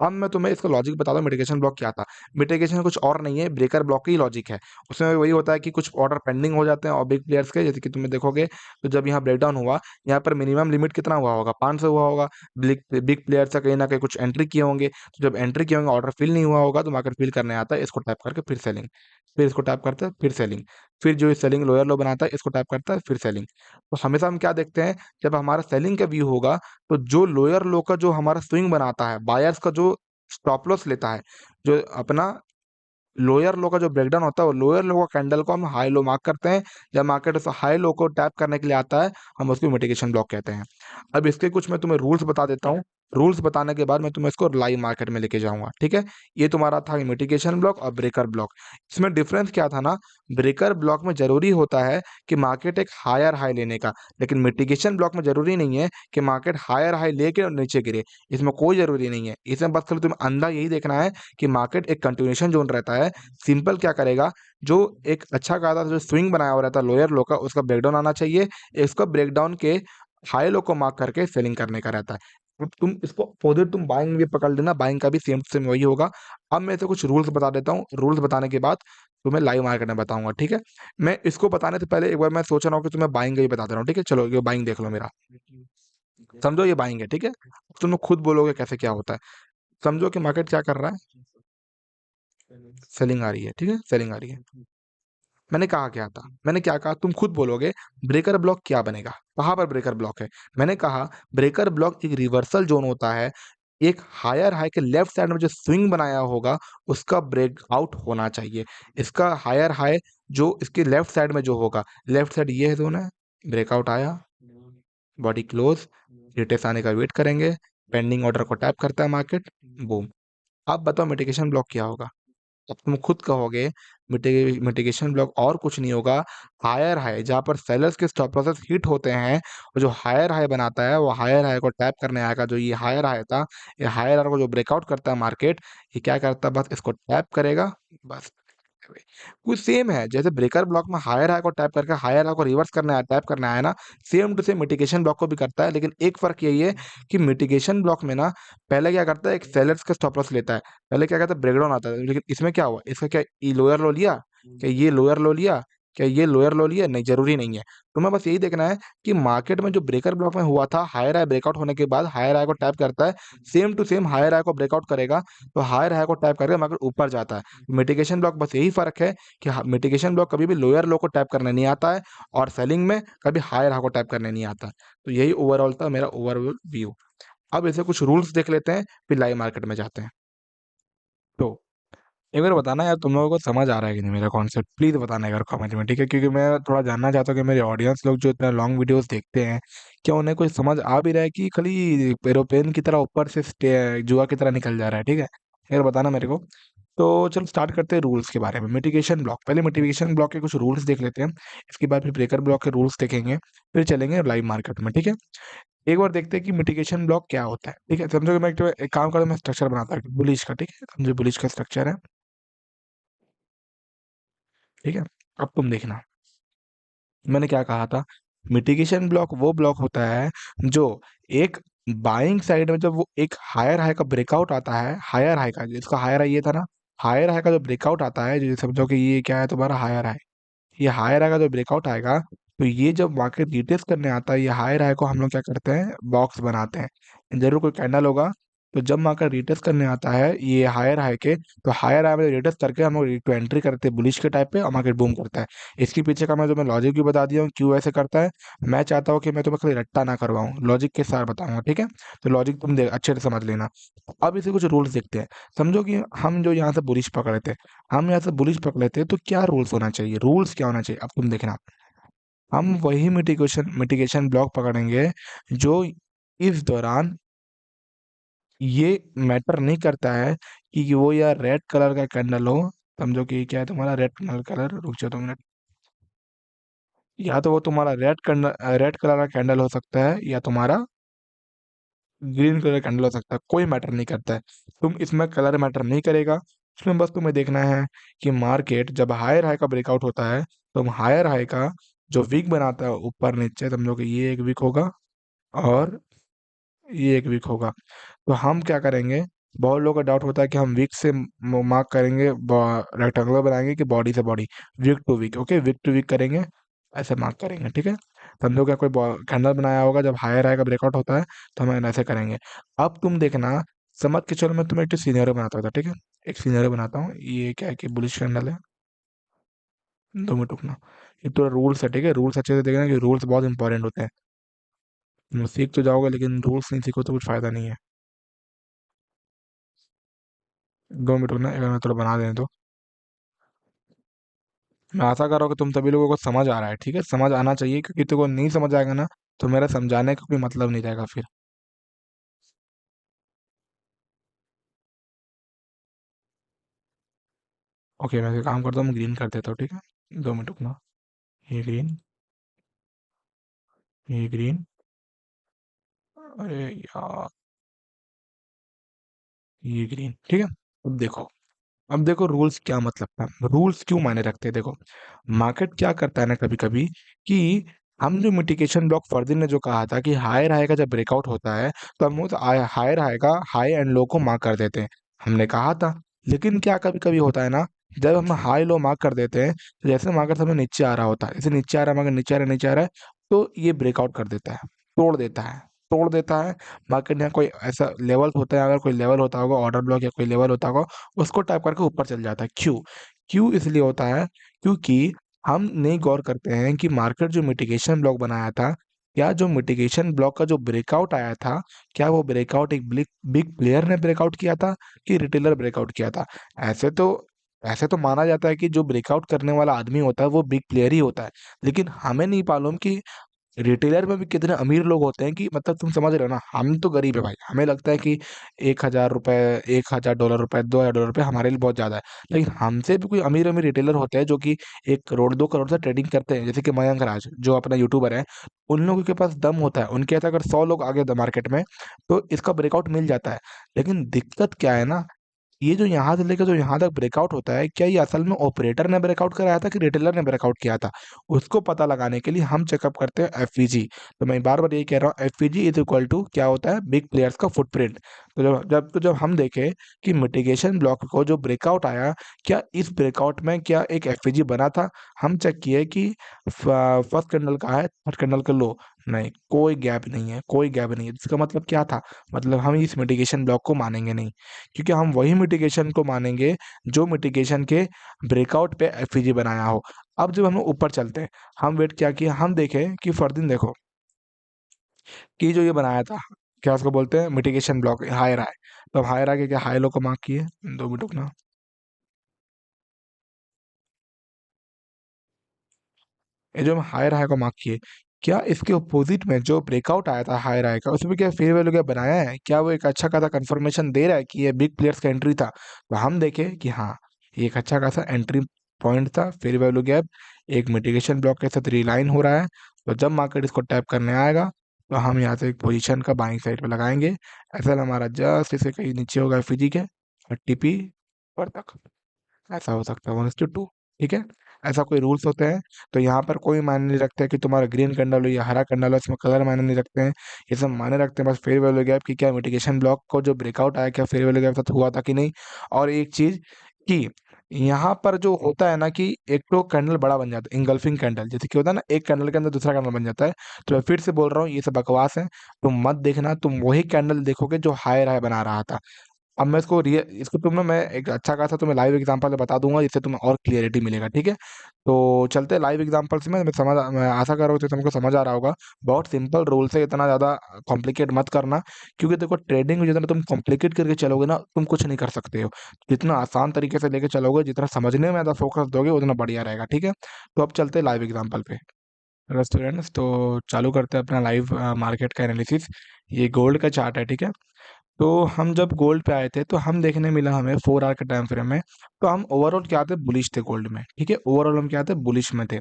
अब मैं तुम्हें इसका लॉजिक बता दूं, मिटिगेशन ब्लॉक क्या था। मिटिगेशन कुछ और नहीं है, ब्रेकर ब्लॉक का ही लॉजिक है। उसमें वही होता है कि कुछ ऑर्डर पेंडिंग हो जाते हैं और बिग प्लेयर्स के, जैसे कि तुम्हें देखोगे, तो जब यहाँ ब्रेकडाउन हुआ, यहाँ पर मिनिमम लिमिट कितना हुआ होगा, 500 हुआ होगा। बिग बिग प्लेयर्स से कहीं ना कहीं कुछ एंट्री किए होंगे, तो जब एंट्री किए होंगे, ऑर्डर फिल नहीं हुआ होगा, तो मार्केट फिल करने आता है, इसको टैप करके फिर सेलिंग। फिर इसको टैप करता है, फिर सेलिंग। फिर जो सेलिंग लोअर लो बनाता है, इसको टैप करता है, फिर सेलिंग। तो हमेशा हम क्या देखते हैं, जब हमारा सेलिंग का व्यू होगा, तो जो लोअर लो का जो हमारा स्विंग बनाता है, बायर्स का जो स्टॉप लॉस लेता है, जो अपना लोअर लो का जो ब्रेकडाउन होता है, वो लोअर लो का कैंडल को हम हाई लो मार्क करते हैं। जब मार्केट उस हाई लो को टैप करने के लिए आता है, हम उसको मिटिगेशन ब्लॉक कहते हैं। अब इसके कुछ मैं तुम्हें रूल्स बता देता हूँ। रूल्स बताने के बाद मैं तुम्हें इसको लाइव मार्केट में लेके जाऊंगा, ठीक है। ये तुम्हारा था मिटिगेशन ब्लॉक और ब्रेकर ब्लॉक। इसमें डिफरेंस क्या था ना, ब्रेकर ब्लॉक में जरूरी होता है कि मार्केट एक हायर हाई लेने का, लेकिन मिटिगेशन ब्लॉक में जरूरी नहीं है कि मार्केट हायर हाई लेके और नीचे गिरे। इसमें कोई जरूरी नहीं है, इसमें बस खाली तुम्हें अंदर यही देखना है कि मार्केट एक कंटिन्यूएशन जोन रहता है। सिंपल क्या करेगा, जो एक अच्छा खासा जो स्विंग बनाया हुआ रहता है लोअर लो का, उसका ब्रेकडाउन आना चाहिए। इसका ब्रेकडाउन के हाई लो को मार्क करके सेलिंग करने का रहता है। अब तुम इसको पॉजिटिव तुम बाइंग भी पकड़ लेना, बाइंग का भी सेम सेम वही होगा। अब मैं इसे कुछ रूल्स बता देता हूँ, रूल्स बताने के बाद तुम्हें लाइव मार्केट में बताऊंगा, ठीक है। मैं इसको बताने से पहले एक बार मैं सोच रहा हूँ कि तुम्हें बाइंग का ही बता दे रहा हूँ, ठीक है। चलो ये बाइंग देख लो मेरा, समझो ये बाइंग है, ठीक है। तुम लोग खुद बोलोगे कैसे क्या होता है। समझो कि मार्केट क्या कर रहा है, सेलिंग आ रही है, ठीक है, सेलिंग आ रही है। मैंने कहा क्या था, मैंने क्या कहा, तुम खुद बोलोगे ब्रेकर ब्लॉक क्या बनेगा, कहाँ पर ब्रेकर ब्लॉक है। मैंने कहा ब्रेकर ब्लॉक एक रिवर्सल जोन होता है। एक हायर हाई के लेफ्ट साइड में जो स्विंग बनाया होगा, उसका ब्रेकआउट होना चाहिए। इसका हायर हाई जो इसके लेफ्ट साइड में जो होगा, लेफ्ट साइड ये है जोन है, ब्रेकआउट आया, बॉडी क्लोज, रिटेस्ट आने का वेट करेंगे, पेंडिंग ऑर्डर को टैप करता है मार्केट, बूम। अब बताओ मिटिगेशन ब्लॉक क्या होगा। अब तुम खुद कहोगे मिटिगेशन ब्लॉक और कुछ नहीं होगा, हायर हाई जहाँ पर सेलर्स के स्टॉप लॉसेस हिट होते हैं, और जो हायर हाई बनाता है, वो हायर हाई को टैप करने आएगा। जो ये हायर हाई था, ये हायर हाई को जो ब्रेकआउट करता है मार्केट, ये क्या करता है, बस इसको टैप करेगा, बस। कुछ सेम है, जैसे ब्रेकर ब्लॉक में हायर हाई को टैप करके हायर हाई को रिवर्स करना है, टैप करना है ना, same to same mitigation block को भी करता है। लेकिन एक फर्क यही है कि मिटिगेशन ब्लॉक में ना, पहले क्या करता है, एक सेलर्स का स्टॉप लॉस लेता है, पहले क्या कहता है, ब्रेकडाउन आता है। लेकिन इसमें क्या हुआ, इसका क्या लोअर लो लिया, क्या ये लोअर लो लिया, क्या ये लोअर लो लिया, नहीं जरूरी नहीं है। तुम्हें बस यही देखना है कि मार्केट में जो ब्रेकर ब्लॉक में हुआ था, हायर हाई ब्रेकआउट होने के बाद हायर हाई को टैप करता है, same to same higher high को ब्रेकआउट करेगा, तो हायर हाई को टैप करके मार्केट ऊपर जाता है। मिटिगेशन ब्लॉक बस यही फर्क है कि मिटिगेशन ब्लॉक कभी भी लोअर लो को टैप करने नहीं आता है, और सेलिंग में कभी हायर हाई को टैप करने नहीं आता है। तो यही ओवरऑल था मेरा ओवरऑल व्यू। अब ऐसे कुछ रूल्स देख लेते हैं, फिर लाइव मार्केट में जाते हैं। तो एक बार बताना यार, तुम लोगों को समझ आ रहा है कि नहीं मेरा कॉन्सेप्ट, प्लीज बताना यार कमेंट में, ठीक है? क्योंकि मैं थोड़ा जानना चाहता हूँ कि मेरे ऑडियंस लोग जो इतना लॉन्ग वीडियोस देखते हैं, क्या उन्हें कुछ समझ आ भी रहा है कि खाली एरोप्लेन की तरह ऊपर से जुआ की तरह निकल जा रहा है, ठीक है? यार बताना मेरे को। तो चलो स्टार्ट करते हैं रूल्स के बारे में। मिटिगेशन ब्लॉक, पहले मिटिगेशन ब्लॉक के कुछ रूल्स देख लेते हैं, इसके बाद फिर ब्रेकर ब्लॉक के रूल्स देखेंगे, फिर चलेंगे लाइव मार्केट में, ठीक है? एक बार देखते हैं कि मिटिगेशन ब्लॉक क्या होता है, ठीक है? समझो कि मैं एक काम करता हूँ, मैं स्ट्रक्चर बनाता हूँ बुलिश का, ठीक है? समझो बुलिश का स्ट्रक्चर है, ठीक है? अब तुम देखना, मैंने क्या कहा था। मिटिगेशन ब्लॉक वो ब्लॉक होता है जो एक बाइंग साइड में, जब वो एक हायर हाई का ब्रेकआउट आता है, हायर हाई का, जिसका हायर हाई ये था ना, हायर हाई का जो ब्रेकआउट आता है, जो समझो कि ये क्या है तुम्हारा हायर हाई, ये हायर हाई का जो ब्रेकआउट आएगा, तो ये जब मार्केट रिटेस्ट करने आता है, ये हायर हाई को हम लोग क्या करते हैं, बॉक्स बनाते हैं, जरूर कोई कैंडल होगा। तो जब मार्केट रिटेस्ट करने आता है ये हायर हाई के, तो हायर हाई में रिटेस्ट करके हम लोग तो एंट्री करते हैं बुलिश के टाइप पे, और मार्केट बूम करता है। इसके पीछे का मैं लॉजिक भी बता दिया हूँ क्यों ऐसे करता है। मैं चाहता हूँ कि मैं तुम्हें खाली रट्टा ना करवाऊँ, लॉजिक के साथ बताऊंगा, ठीक है? तो लॉजिक तुम अच्छे से समझ लेना। अब इसे कुछ रूल्स देखते हैं। समझो कि हम जो यहाँ से बुलिश पकड़े थे, हम यहाँ से बुलिश पकड़े थे, तो क्या रूल्स होना चाहिए, रूल्स क्या होना चाहिए, अब तुम देखना। हम वही मिटिगेशन ब्लॉक पकड़ेंगे जो इस दौरान ये मैटर नहीं करता है कि वो यार रेड कलर का कैंडल हो। समझो कि क्या है तुम्हारा रेड कलर, रुक जाओ 2 मिनट। या तो वो तुम्हारा रेड कलर का कैंडल हो सकता है, या तुम्हारा ग्रीन कलर का कैंडल हो सकता है, कोई मैटर नहीं करता है। तुम इसमें कलर मैटर नहीं करेगा, इसमें बस तुम्हें देखना है कि मार्केट जब हायर हाई का ब्रेकआउट होता है, तो हम हायर हाई का जो वीक बनाता है ऊपर नीचे, समझो कि ये एक वीक होगा और ये एक वीक होगा, तो हम क्या करेंगे, बहुत लोगों का डाउट होता है कि हम वीक से मार्क करेंगे, रेक्टेंगुलर बनाएंगे कि बॉडी से body, week to week, okay, week to week करेंगे, ऐसे मार्क करेंगे, ठीक है? समझो क्या कोई कैंडल बनाया होगा जब हायर हाई का ब्रेकआउट होता है, तो हम ऐसे करेंगे। अब तुम देखना, समझ के चलो, मैं तुम्हें एक सीनियर बनाता था, ठीक है? एक सीनियर बनाता हूँ, ये क्या है कि बुलिश कैंडल है। 2 मिनट रुकना, ये पूरा रूल्स है, ठीक है? रूल्स अच्छे से देखना कि रूल्स बहुत इंपॉर्टेंट होते हैं। तुम सीख तो जाओगे, लेकिन रूल्स नहीं सीखो तो कुछ फायदा नहीं है। 2 मिनट रुकना, अगर मैं थोड़ा बना दें तो। मैं आशा कर रहा हूँ कि तुम सभी लोगों को समझ आ रहा है, ठीक है? समझ आना चाहिए, क्योंकि तुमको नहीं समझ आएगा ना, तो मेरा समझाने का कोई मतलब नहीं रहेगा फिर। ओके, मैं एक काम करता हूँ, ग्रीन कर देता हूँ, ठीक है? 2 मिनट रुकना, ये ग्रीन, ये ग्रीन, अरे यार, ये ग्रीन, ठीक है? अब देखो रूल्स क्या मतलब है, रूल्स क्यों मायने रखते हैं, देखो। मार्केट क्या करता है ना कभी कभी, कि हम जो मिटिगेशन ब्लॉक फर्दिन ने जो कहा था कि हायर हाई का जब ब्रेकआउट होता है, तो हम उस हायर हाई का हाई एंड लो को मार्क कर देते हैं, हमने कहा था। लेकिन क्या कभी कभी होता है ना, जब हम हाई लो मार्क कर देते हैं, तो जैसे मार्केट हमें नीचे आ रहा होता है, जैसे नीचे आ रहा है मार्केट, नीचे आ रहा है, नीचे आ रहा है, तो ये ब्रेकआउट कर देता है, तोड़ देता है, तोड़ देता है। मार्केट में कोई ऐसा लेवल होता है, अगर कोई लेवल होता होगा, ऑर्डर ब्लॉक या कोई लेवल होता होगा, उसको टाइप करके ऊपर चल जाता है। क्यों? क्यों इसलिए होता है, क्योंकि हम नहीं गौर करते हैं कि मार्केट जो मिटिगेशन ब्लॉक बनाया था, क्या जो मिटिगेशन ब्लॉक का जो ब्रेकआउट आया था, क्या वो ब्रेकआउट एक बिग बिग प्लेयर ने ब्रेकआउट किया था, कि रिटेलर ब्रेकआउट किया था? ऐसे तो ऐसे तो माना जाता है कि जो ब्रेकआउट करने वाला आदमी होता है वो बिग प्लेयर ही होता है, लेकिन हमें नहीं मालूम कि रिटेलर में भी कितने अमीर लोग होते हैं, कि मतलब तुम समझ रहे हो ना, हम तो गरीब है भाई, हमें लगता है कि 1,000 रुपए, $1,000, $2,000 हमारे लिए बहुत ज्यादा है। लेकिन हमसे भी कोई अमीर अमीर रिटेलर होते हैं जो कि 1 करोड़ 2 करोड़ से ट्रेडिंग करते हैं, जैसे कि मयंक राज जो अपना यूट्यूबर है। उन लोगों के पास दम होता है, उनके ऐसा अगर 100 लोग आगे मार्केट में, तो इसका ब्रेकआउट मिल जाता है। लेकिन दिक्कत क्या है ना, ये जो यहाँ से लेकर जो यहाँ तक ब्रेकआउट होता है, क्या ये असल में ऑपरेटर ने ब्रेकआउट कराया था कि रिटेलर ने ब्रेकआउट किया था? उसको पता लगाने के लिए हम चेकअप करते हैं एफवीजी। तो मैं बार बार यही कह रहा हूँ, एफवीजी इज इक्वल टू क्या होता है, बिग प्लेयर्स का फुटप्रिंट। तो जब हम देखें कि मिटिगेशन ब्लॉक को जो ब्रेकआउट आया, क्या इस ब्रेकआउट में क्या एक एफवीजी बना था? हम चेक किए कि फर्स्ट कैंडल का है, थर्ड कैंडल का लो, नहीं, कोई गैप नहीं है, कोई गैप नहीं है। इसका मतलब क्या था? मतलब हम इस मिटिगेशन ब्लॉक को मानेंगे नहीं, क्योंकि हम वही मिटिगेशन को मानेंगे जो मिटिगेशन के ब्रेकआउट पे एफवीजी बनाया हो। अब जब हम ऊपर चलते हैं, हम वेट क्या किया, हम देखें कि फर्दीन देखो कि जो ये बनाया था, क्या उसको बोलते हैं, मिटिगेशन ब्लॉक, हायर हाई। तो हम हायर हाई के क्या हाई लो को मार्क किए, 2 मिनट रुकना। ये जो हम हायर हाई को मार्क किए, क्या इसके अपोजिट में जो ब्रेकआउट आया था हायर हाई का, उसमें क्या फेयर वैल्यू क्या बनाया है? क्या वो एक अच्छा खासा कंफर्मेशन दे रहा है कि ये बिग प्लेयर्स का एंट्री था? तो हम देखें कि हाँ, ये एक अच्छा खासा एंट्री पॉइंट था, फेयर वैल्यू गैप एक मिटिगेशन ब्लॉक के साथ रिलाइन हो रहा है। तो जब मार्केट इसको टैप करने आएगा, तो हम यहाँ से एक पोजीशन का बाइंग साइड पे लगाएंगे। ऐसा हमारा जस्ट इसे कहीं नीचे होगा एफईजी के, और टीपी पर तक, ऐसा हो सकता है 1:2। ठीक है, ऐसा कोई रूल्स होते हैं। तो यहाँ पर कोई मायने नहीं रखता है कि तुम्हारा ग्रीन कैंडल हो या हरा कैंडल हो, इसमें कलर मायने नहीं रखते हैं। ये सब मायने रखते हैं बस फेयर वैल्यू गैप की, क्या मिटिगेशन ब्लॉक को जो ब्रेकआउट आया, क्या फेयर वैल्यू गैप साथ हुआ था कि नहीं। और एक चीज कि यहाँ पर जो होता है ना कि एक तो कैंडल बड़ा बन जाता है, इंगल्फिंग कैंडल, जैसे कि होता है ना, एक कैंडल के अंदर दूसरा कैंडल बन जाता है। तो मैं फिर से बोल रहा हूँ, ये सब बकवास है। तुम मत देखना, तुम वही कैंडल देखोगे जो हायर हाई बना रहा था। अब मैं इसको तुम ना, मैं एक अच्छा खासा तुम्हें लाइव एग्जांपल बता दूंगा, जिससे तुम्हें और क्लियरिटी मिलेगा। ठीक है, तो चलते लाइव एग्जांपल से। मैं आशा कर रहा हूँ कि तुमको समझ आ रहा होगा। बहुत सिंपल रूल से, इतना ज़्यादा कॉम्प्लिकेट मत करना, क्योंकि देखो ट्रेडिंग में जितना तुम कॉम्प्लिकेट करके चलोगे ना, तुम कुछ नहीं कर सकते हो। जितना आसान तरीके से लेके चलोगे, जितना समझने में ज़्यादा फोकस दोगे, उतना बढ़िया रहेगा। ठीक है, तो अब चलते लाइव एग्जाम्पल पे। हेलो स्टूडेंट्स, तो चालू करते हैं अपना लाइव मार्केट का एनालिसिस। ये गोल्ड का चार्ट है। ठीक है, तो हम जब गोल्ड पे आए थे, तो हम देखने मिला हमें 4 आवर के टाइम फ्रेम में, तो हम ओवरऑल क्या थे, बुलिश थे गोल्ड में। ठीक है, ओवरऑल हम क्या थे, बुलिश में थे।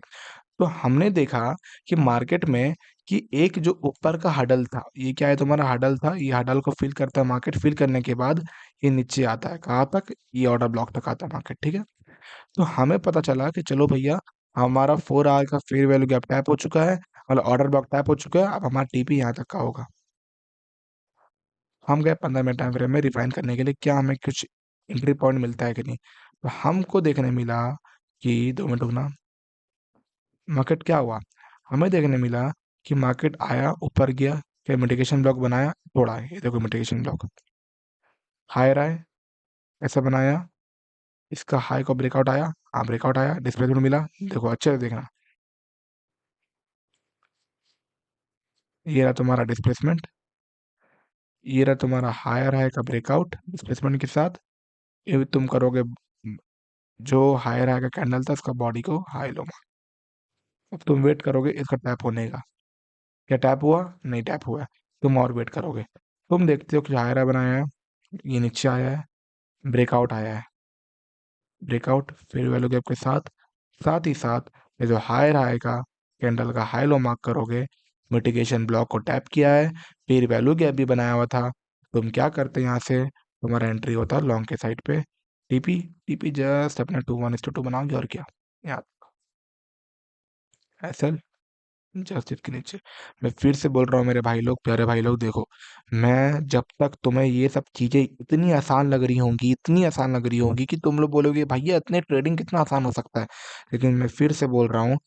तो हमने देखा कि मार्केट में कि एक जो ऊपर का हडल था, ये क्या है, तुम्हारा हडल था, ये हडल को फिल करता है मार्केट, फिल करने के बाद ये नीचे आता है, कहाँ तक, ये ऑर्डर ब्लॉक तक आता है मार्केट। ठीक है, तो हमें पता चला कि चलो भैया, हमारा 4 आवर का फेयर वैल्यू गैप टैप हो चुका है, मतलब ऑर्डर ब्लॉक टैप हो चुका है, अब हमारा टीपी यहाँ तक का होगा। हम गए 15 मिनट टाइम फ्रेम में रिफाइन करने के लिए, क्या हमें कुछ एंट्री पॉइंट मिलता है कि नहीं। तो हमको देखने मिला कि, 2 मिनट रुकना, मार्केट क्या हुआ, हमें देखने मिला कि मार्केट आया, ऊपर गया, फिर मिटिगेशन ब्लॉक बनाया, तोड़ा है। ये देखो मिटिगेशन ब्लॉक, हायर आए, ऐसा बनाया, इसका हाई को ब्रेकआउट आया, हाँ ब्रेकआउट आया, डिस्प्लेसमेंट मिला। देखो अच्छे से देखना, ये रहा तुम्हारा डिस्प्लेसमेंट, ये रहा तुम्हारा हायर हाई का ब्रेकआउट डिस्प्लेसमेंट के साथ। ये तुम करोगे, जो हायर हाई का कैंडल था, उसका बॉडी को हाई लो। अब तुम वेट करोगे इसका टैप होने का, क्या टैप हुआ, नहीं टैप हुआ है, तुम और वेट करोगे। तुम देखते हो कि हायर हाई बनाया है, ये नीचे आया है, ब्रेकआउट आया है, ब्रेकआउट फेयर वैल्यू गैप के साथ, साथ ही साथ ये जो हायर हाई का कैंडल का हाई लो मार्क करोगे, मिटिगेशन ब्लॉक को टैप किया है, फेयर वैल्यू गैप भी बनाया हुआ था। तुम क्या करते यहाँ से, तुम्हारा एंट्री होता है लॉन्ग के साइड पे, टीपी, टीपी जस्ट अपना 2:1:2 बनाओगे, और क्या, यहाँ ऐसा, जस्ट इसके नीचे। मैं फिर से बोल रहा हूँ मेरे भाई लोग, प्यारे भाई लोग, देखो, मैं जब तक तुम्हें ये सब चीजें इतनी आसान लग रही होंगी, इतनी आसान लग रही होंगी कि तुम लोग बोलोगे भैया इतने ट्रेडिंग कितना आसान हो सकता है, लेकिन मैं फिर से बोल रहा हूँ,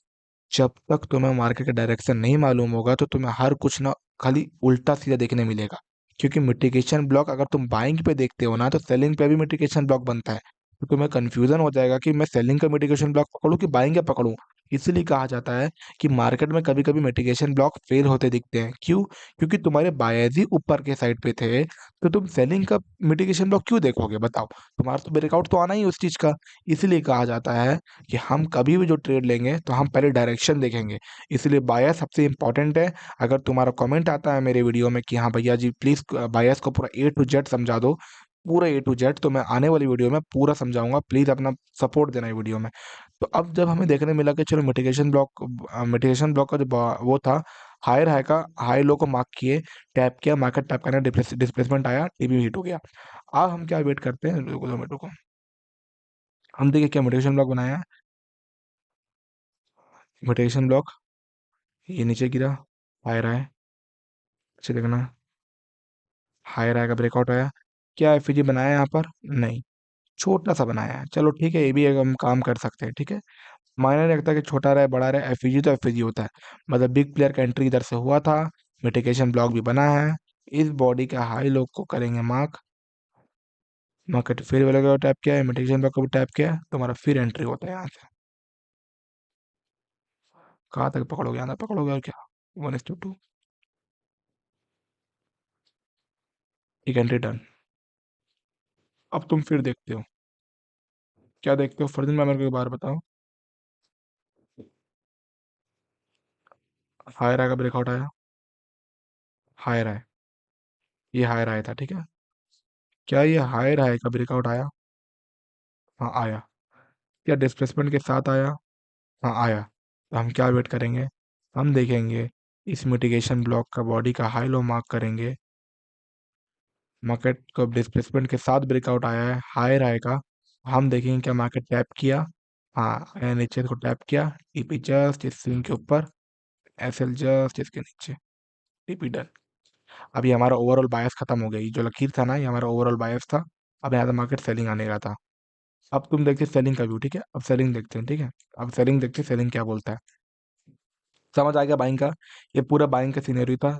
जब तक तुम्हें मार्केट का डायरेक्शन नहीं मालूम होगा, तो तुम्हें हर कुछ ना खाली उल्टा सीधा देखने मिलेगा। क्योंकि मिटिगेशन ब्लॉक अगर तुम बाइंग पे देखते हो ना, तो सेलिंग पे भी मिटिगेशन ब्लॉक बनता है। तो तुम्हें कंफ्यूजन हो जाएगा कि मैं सेलिंग का मिटिगेशन ब्लॉक पकड़ूं कि बाइंग का पकड़ूं। इसलिए कहा जाता है कि मार्केट में कभी कभी मिटिगेशन ब्लॉक फेल होते दिखते हैं। क्यों? क्योंकि तुम्हारे बायर्स ही ऊपर के साइड पे थे, तो तुम सेलिंग का मिटिगेशन ब्लॉक क्यों देखोगे, बताओ। तुम्हारा तो ब्रेकआउट तो आना ही है उस चीज का। इसलिए कहा जाता है कि हम कभी भी जो ट्रेड लेंगे, तो हम पहले डायरेक्शन देखेंगे। इसलिए बायस सबसे इंपॉर्टेंट है। अगर तुम्हारा कमेंट आता है मेरे वीडियो में कि हाँ भैया जी प्लीज बायस को पूरा A to Z समझा दो, पूरा A to Z, तो मैं आने वाली वीडियो में पूरा समझाऊंगा। प्लीज अपना सपोर्ट देना है वीडियो में। तो अब जब हमें देखने मिला कि चलो मिटिगेशन ब्लॉक का जो वो था, हायर हाई का हाई लो को मार्क किए, टैप किया, मार्केट टैप करना, डिस्प्लेसमेंट आया, टीबी हिट हो गया। अब हम क्या वेट करते हैं, रुको 2 मिनट रुको, हम देखिए क्या मिटिगेशन ब्लॉक बनाया है, मिटिगेशन ब्लॉक, ये नीचे गिरा, हायर आए, अच्छे देखना, हायर आएगा, ब्रेकआउट आया। क्या एफईजी बनाया है यहाँ पर? नहीं, छोटा सा बनाया है। चलो ठीक है, ये भी एक हम काम कर सकते हैं, ठीक है। मायने नहीं रखता कि छोटा रहे बड़ा रहे, एफईजी तो एफईजी होता है। मतलब बिग प्लेयर का एंट्री इधर से हुआ था, मिटिगेशन ब्लॉक भी बना है। इस बॉडी के हाई लो को करेंगे मार्क। मार्केट फिर वाले को टैप किया है, मिटिगेशन ब्लॉक को भी टैप किया है, तुम्हारा फिर एंट्री होता है यहाँ से। कहाँ तक पकड़ोगे? यहाँ तक पकड़ोगे और क्या। 1:2। ठीक, एंट्री डन। अब तुम फिर देखते हो, क्या देखते हो फर्जीन में, मेरे को एक बार बताओ। हायर आएगा, ब्रेकआउट आया। हायर आए, ये हायर आया था, ठीक है। क्या ये हायर आए का ब्रेकआउट आया? हाँ आया। क्या डिस्प्लेसमेंट के साथ आया? हाँ आया। तो हम क्या वेट करेंगे? हम देखेंगे इस मिटिगेशन ब्लॉक का बॉडी का हाई लो मार्क करेंगे। मार्केट को डिस्प्लेसमेंट के साथ ब्रेकआउट आया है, हायर आएगा। हम देखेंगे क्या मार्केट टैप किया। हाँ आया, नीचे को टैप किया। टीपी जस्ट इस स्विंग के ऊपर, एसएल जस्ट इसके नीचे, टीपी डन। अभी हमारा ओवरऑल बायस खत्म हो गया, ये जो लकीर था ना, ये हमारा ओवरऑल बायस था। अब यहाँ से मार्केट सेलिंग आने का था। अब तुम देखते सेलिंग का व्यू, ठीक है। अब सेलिंग देखते हैं, ठीक है। अब सेलिंग देखते हैं, सेलिंग क्या बोलता है। समझ आ गया बाइंग का? ये पूरा बाइंग का सिनेरियो था।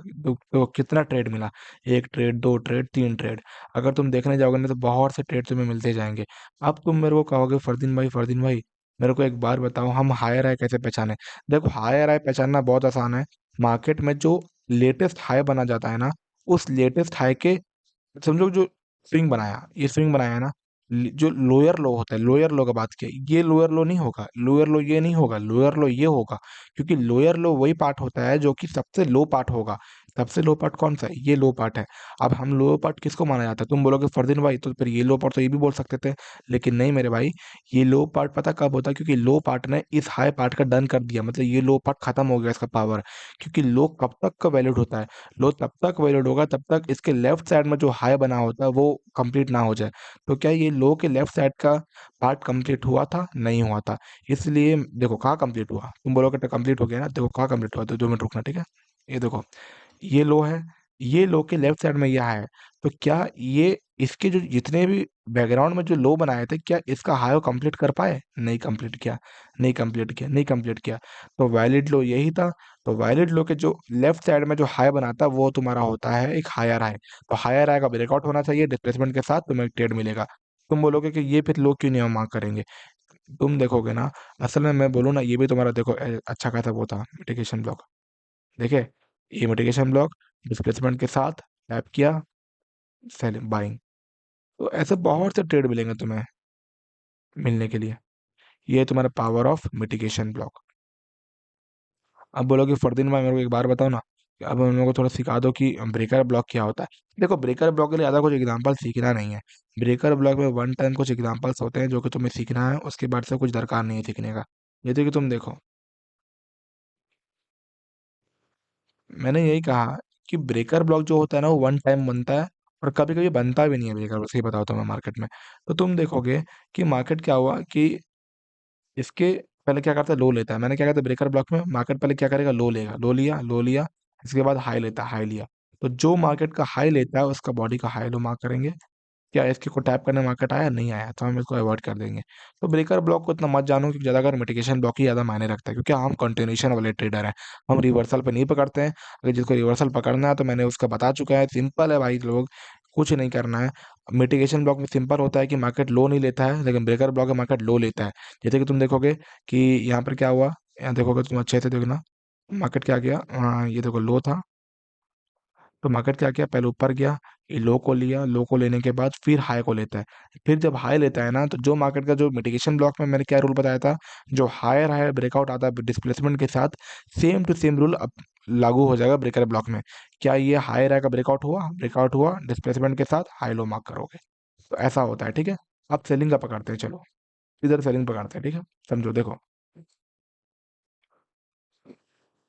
तो कितना ट्रेड मिला? एक ट्रेड, दो ट्रेड, तीन ट्रेड। अगर तुम देखने जाओगे ना तो बहुत से ट्रेड तुम्हें मिलते जाएंगे। अब तुम मेरे को कहोगे फरदीन भाई, फरदीन भाई मेरे को एक बार बताओ, हम हायर हाई कैसे पहचाने? देखो, हायर हाई पहचानना बहुत आसान है। मार्केट में जो लेटेस्ट हाई बना जाता है ना, उस लेटेस्ट हाई के, समझो जो स्विंग बनाया, ये स्विंग बनाया है ना, जो लोअर लो होता है, लोअर लो का बात किया, ये लोअर लो नहीं होगा, लोअर लो ये नहीं होगा, लोअर लो ये होगा। क्योंकि लोअर लो वही पार्ट होता है जो कि सबसे लो पार्ट होगा। सबसे लो पार्ट कौन सा है? ये लो पार्ट है। अब हम लो पार्ट किसको माना जाता है? तुम बोलोगे फरदीन भाई तो फिर ये लो पार्ट तो ये भी बोल सकते थे। लेकिन नहीं मेरे भाई, ये लो पार्ट पता कब होता है? क्योंकि लो पार्ट ने इस हाई पार्ट का डन कर दिया, मतलब ये लो पार्ट खत्म हो गया इसका पावर। क्योंकि लो कब तक का वैलिड होता है? लो तब तक वैलिड होगा तब तक इसके लेफ्ट साइड में जो हाई बना होता है वो कंप्लीट ना हो जाए। तो क्या ये लो के लेफ्ट साइड का पार्ट कंप्लीट हुआ था? नहीं हुआ था। इसलिए देखो कहाँ कंप्लीट हुआ, तुम बोलोगे तो कंप्लीट हो गया ना, देखो कहाँ कंप्लीट हुआ, तो 2 मिनट रुकना, ठीक है। ये देखो, ये लो है, ये लो के लेफ्ट साइड में यह है। तो क्या ये इसके जो जितने भी बैकग्राउंड में जो लो बनाए थे, क्या इसका हाई कंप्लीट कर पाए? नहीं कंप्लीट किया, नहीं कंप्लीट किया, नहीं कंप्लीट किया। तो वैलिड लो यही था। तो वैलिड लो के जो लेफ्ट साइड में जो हाई बनाता है वो तुम्हारा होता है एक हायर हाई। तो हायर हाई का ब्रेकआउट होना चाहिए, डिस्प्लेसमेंट के साथ तुम्हें एक ट्रेड मिलेगा। तुम बोलोगे कि ये फिर लो क्यों नहीं हम मार्क करेंगे? तुम देखोगे ना, असल में मैं बोलूँ ना, ये भी तुम्हारा देखो अच्छा खासा वो था मिटिगेशन ब्लॉक। देखे, ये मिटिगेशन ब्लॉक डिस्प्लेसमेंट के साथ टैप किया, सेलिंग बाइंग। तो ऐसे बहुत से ट्रेड मिलेंगे तुम्हें मिलने के लिए। ये है तुम्हारा पावर ऑफ मिटिगेशन ब्लॉक। अब बोलोगे फरदीन भाई मेरे को एक बार बताओ ना, कि अब हम लोग को थोड़ा सिखा दो कि ब्रेकर ब्लॉक क्या होता है। देखो, ब्रेकर ब्लॉक के लिए ज़्यादा कुछ एग्जांपल सीखना नहीं है। ब्रेकर ब्लॉक में वन टाइम कुछ एग्जांपल्स होते हैं जो कि तुम्हें सीखना है, उसके बाद से कुछ दरकार नहीं है सीखने का। जैसे कि तुम देखो, मैंने यही कहा कि ब्रेकर ब्लॉक जो होता है ना वो वन टाइम बनता है, और कभी कभी बनता भी नहीं है ब्रेकर ब्लॉक, सही बताओ तो मैं मार्केट में। तो तुम देखोगे कि मार्केट क्या हुआ कि इसके पहले क्या करता है, लो लेता है। मैंने क्या कहता है, ब्रेकर ब्लॉक में मार्केट पहले क्या करेगा, लो लेगा, लो लिया, लो लिया। इसके बाद हाई लेता है, हाई लिया। तो जो मार्केट का हाई लेता है उसका बॉडी का हाई लो मार्क करेंगे। क्या इसके को टैप करने मार्केट आया? नहीं आया, तो हम इसको अवॉइड कर देंगे। तो ब्रेकर ब्लॉक को इतना मत जानो, क्योंकि ज़्यादा अगर मिटिगेशन ब्लॉक ही ज़्यादा मायने रखता है, क्योंकि हम कंटिन्यूएशन वाले ट्रेडर हैं। हम रिवर्सल पे नहीं पकड़ते हैं। अगर जिसको रिवर्सल पकड़ना है तो मैंने उसका बता चुका है, सिंपल है भाई लोग, कुछ नहीं करना है। मिटिगेशन ब्लॉक में सिंपल होता है कि मार्केट लो नहीं लेता है, लेकिन ब्रेकर ब्लॉक में मार्केट लो लेता है। जैसे कि तुम देखोगे कि यहाँ पर क्या हुआ, यहाँ देखोगे तुम अच्छे से देखना, मार्केट क्या किया, ये देखो लो था। तो मार्केट क्या किया, पहले ऊपर गया, ये लो को लिया, लो को लेने के बाद फिर हाई को लेता है। फिर जब हाई लेता है ना, तो जो मार्केट का जो मिटिगेशन ब्लॉक में मैंने क्या रूल बताया था, जो हायर हायर ब्रेकआउट आता है डिस्प्लेसमेंट के साथ, सेम टू सेम रूल अब लागू हो जाएगा ब्रेकर ब्लॉक में। क्या ये हायर हाई का ब्रेकआउट हुआ? ब्रेकआउट हुआ, डिस्प्लेसमेंट के साथ हाई लो मार्क करोगे। तो ऐसा होता है, ठीक है। अब सेलिंग का पकड़ते हैं, चलो इधर सेलिंग पकड़ते हैं, ठीक है। समझो, देखो,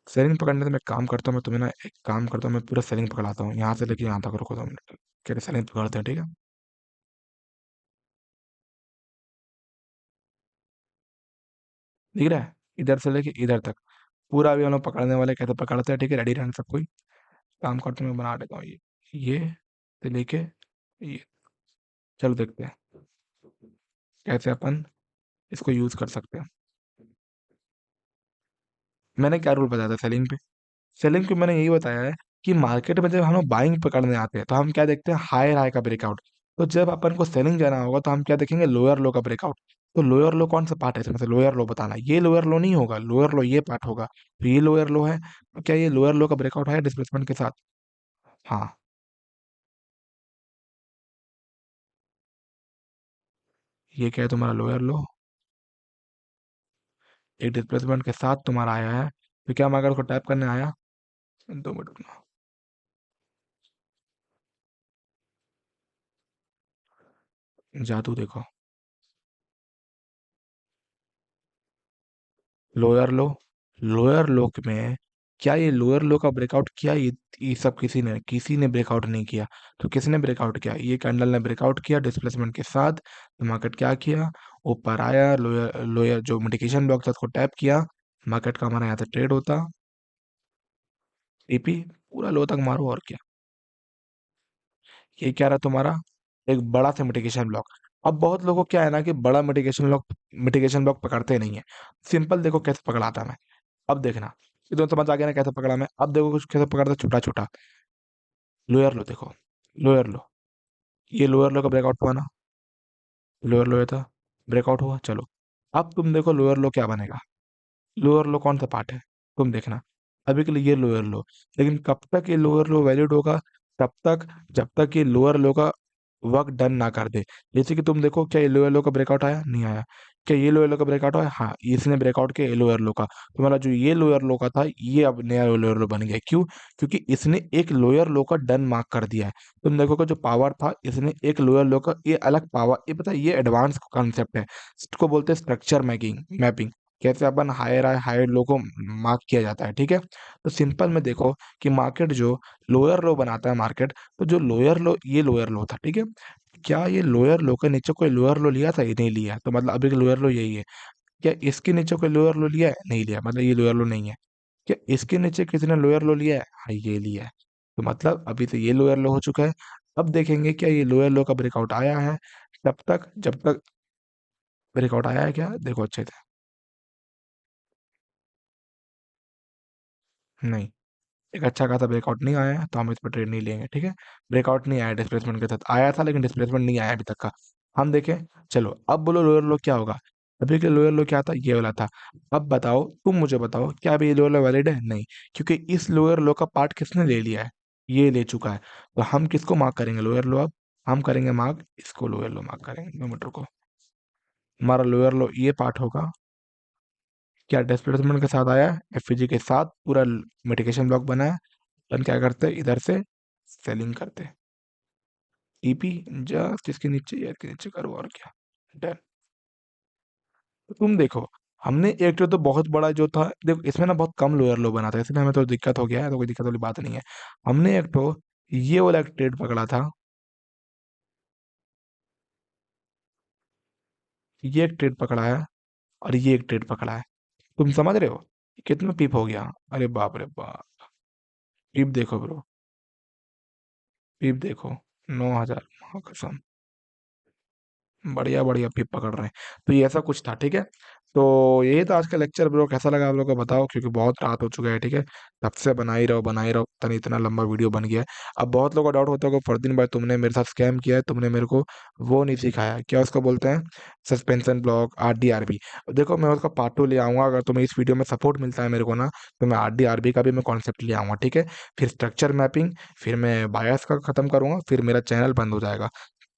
सेलिंग पकड़ने से मैं काम करता हूँ, मैं तुम्हें ना एक काम करता हूँ, मैं पूरा सेलिंग पकड़ाता हूँ, यहाँ से लेके यहाँ तक, रुको 2 मिनट। क्या सेलिंग पकड़ते हैं, ठीक है। दिख रहा है? इधर से लेके इधर तक पूरा अभी हम लोग पकड़ने वाले, कैसे पकड़ते हैं, ठीक है। रेडी रहना सब कोई। काम करते हुए बना देता हूँ ये। से लेके ये, चलो देखते हैं कैसे अपन इसको यूज कर सकते हैं। मैंने क्या रूल बताया था सेलिंग पे? सेलिंग पे मैंने यही बताया है कि मार्केट में जब हम लोग बाइंग पकड़ने आते हैं तो हम क्या देखते हैं, हायर हाई का ब्रेकआउट। तो जब अपन को सेलिंग जाना होगा तो हम क्या देखेंगे, लोअर लो का ब्रेकआउट। तो लोअर लो कौन सा पार्ट है इसमें से? लोअर लो बताना, ये लोअर लो नहीं होगा, लोअर लो ये पार्ट होगा। तो ये लोअर लो है, तो क्या ये लोअर लो का ब्रेकआउट है डिस्प्लेसमेंट के साथ? हाँ, ये क्या है तुम्हारा लोअर लो, एक डिस्प्लेसमेंट के साथ तुम्हारा आया है। तो क्या मैं अगर उसको टैप करने आया, 2 मिनट में, जादू देखो, लोअर लो, लोअर लो में क्या ये लोअर लो का ब्रेकआउट किया? ये सब किसी ने ब्रेकआउट नहीं किया। तो किसने ब्रेकआउट किया? ये कैंडल ने ब्रेकआउट किया डिस्प्लेसमेंट के साथ। तो मार्केट क्या किया, ऊपर आया, लोअर लोअर जो मिटिगेशन ब्लॉक था उसको टैप किया। मार्केट का हमारा यहाँ से ट्रेड होता, टीपी पूरा लो तक मारो और क्या। ये क्या रहा तुम्हारा, एक बड़ा सा मिटिगेशन ब्लॉक। अब बहुत लोगों को क्या है ना कि बड़ा मिटिगेशन ब्लॉक पकड़ते नहीं है। सिंपल देखो कैसे पकड़ाता मैं। अब देखना, ये तो समझ आ गया ना कैसे पकड़ा मैं। अब देखो कुछ कैसे पकड़ता, छोटा छोटा। लोअर लो देखो, लोअर लो, ये लोअर लो का ब्रेकआउट हुआ ना, लोअर लो ये था, ब्रेकआउट हुआ। चलो अब तुम देखो लोअर लो क्या बनेगा। लोअर लो कौन सा पार्ट है, तुम देखना। अभी के लिए ये लोअर लो, लेकिन कब तक ये लोअर लो वैलिड होगा? तब तक जब तक ये लोअर लो का वर्क डन ना कर दे। जैसे कि तुम देखो, क्या ये लोअर लो का ब्रेकआउट आया? नहीं आया। क्या ये लोअर लो का ब्रेकआउट आया? हाँ, इसने ब्रेकआउट किया लोअर लो का। तुम्हारा जो ये लोअर लो का था, ये अब नया लोअर लो बन गया। क्यों? क्योंकि इसने एक लोअर लो का डन मार्क कर दिया है। तुम देखोगे जो पावर था, इसने एक लोअर लो का ये अलग पावर, ये पता है ये एडवांस कॉन्सेप्ट है। इसको बोलते हैं स्ट्रक्चर मैपिंग। कैसे अपन हायर लो को मार्क किया जाता है, ठीक है। तो सिंपल में देखो कि मार्केट जो लोअर लो बनाता है मार्केट, तो जो लोअर लो, ये लोअर लो था, ठीक है। क्या ये लोअर लो के नीचे कोई लोअर लो लिया था? ये नहीं लिया। तो मतलब अभी लोअर लो यही है। क्या इसके नीचे कोई लोअर लो लिया है? नहीं लिया, मतलब ये लोअर लो नहीं है। क्या इसके नीचे किसी ने लोअर लो लिया है? हाँ, ये लिया है। तो मतलब अभी तो ये लोअर लो हो चुका है। अब देखेंगे क्या ये लोअर लो का ब्रेकआउट आया है। तब तक जब तक ब्रेकआउट आया है क्या, देखो अच्छे से। नहीं, एक अच्छा खासा ब्रेकआउट नहीं आया है तो हम इस पर ट्रेड नहीं लेंगे, ठीक है। ब्रेकआउट नहीं आया, डिस्प्लेसमेंट के साथ आया था लेकिन डिस्प्लेसमेंट नहीं आया अभी तक का। हम देखें। चलो अब बोलो लोअर लो क्या होगा। अभी के लोअर लो क्या था, ये वाला था। अब बताओ, तुम मुझे बताओ, क्या अभी ये लोअर लो वैलिड है? नहीं, क्योंकि इस लोअर लो का पार्ट किसने ले लिया है, ये ले चुका है। तो हम किसको मार्क करेंगे लोअर लो अब? हम करेंगे मार्क इसको, लोअर लो मार्क करेंगे, 2 मीटर को। हमारा लोअर लो ये पार्ट होगा। क्या डिस्प्लेसमेंट के साथ आया है, एफजी के साथ पूरा मिटिगेशन ब्लॉक बना है। अपन क्या करते हैं, इधर से सेलिंग करते हैं, टीपी जस्ट इसके नीचे या इसके नीचे करो और क्या, डन। तो तुम देखो, हमने एक तो बहुत बड़ा जो था, देखो इसमें ना बहुत कम लोअर लो बना था, इसलिए हमें तो दिक्कत हो गया है, तो कोई दिक्कत वाली बात नहीं है। हमने एक तो ये वाला एक ट्रेड पकड़ा था, ये एक ट्रेड पकड़ा है, और ये एक ट्रेड पकड़ा है। तुम समझ रहे हो कितना पीप हो गया? अरे बाप रे बाप, पीप देखो ब्रो, पीप देखो, 9,000, हाँ कसम, बढ़िया बढ़िया पिप पकड़ रहे हैं। तो ये ऐसा कुछ था, ठीक है। तो यही था आज का लेक्चर ब्रो, कैसा लगा आप लोगों को बताओ, क्योंकि बहुत रात हो चुका है, ठीक है। तब से बना ही रहो, पता नहीं इतना लंबा वीडियो बन गया है। अब बहुत लोगों को डाउट होता होगा, फरदीन भाई तुमने मेरे साथ स्कैम किया है, तुमने मेरे को वो नहीं सिखाया, क्या उसको बोलते हैं, सस्पेंशन ब्लॉक, RD RB। देखो मैं उसका पार्ट 2 ले आऊंगा, अगर तुम्हें इस वीडियो में सपोर्ट मिलता है मेरे को ना, तो मैं RD RB का भी मैं कॉन्सेप्ट ले आऊंगा, ठीक है। फिर स्ट्रक्चर मैपिंग, फिर मैं बायस का खत्म करूंगा, फिर मेरा चैनल बंद हो जाएगा।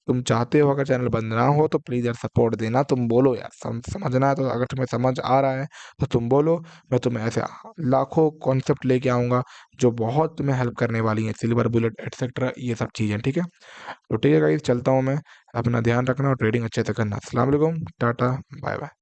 तुम चाहते हो अगर चैनल बंद ना हो तो प्लीज़ यार सपोर्ट देना, तुम बोलो यार, समझना है तो, अगर तुम्हें समझ आ रहा है तो तुम बोलो। मैं तुम्हें ऐसे लाखों कॉन्सेप्ट लेके आऊँगा जो बहुत तुम्हें हेल्प करने वाली हैं, सिल्वर बुलेट एटसेट्रा, ये सब चीज़ें, ठीक है। तो ठीक है गाइस, चलता हूँ मैं, अपना ध्यान रखना और ट्रेडिंग अच्छे से करना। अस्सलाम वालेकुम, टाटा, बाय बाय।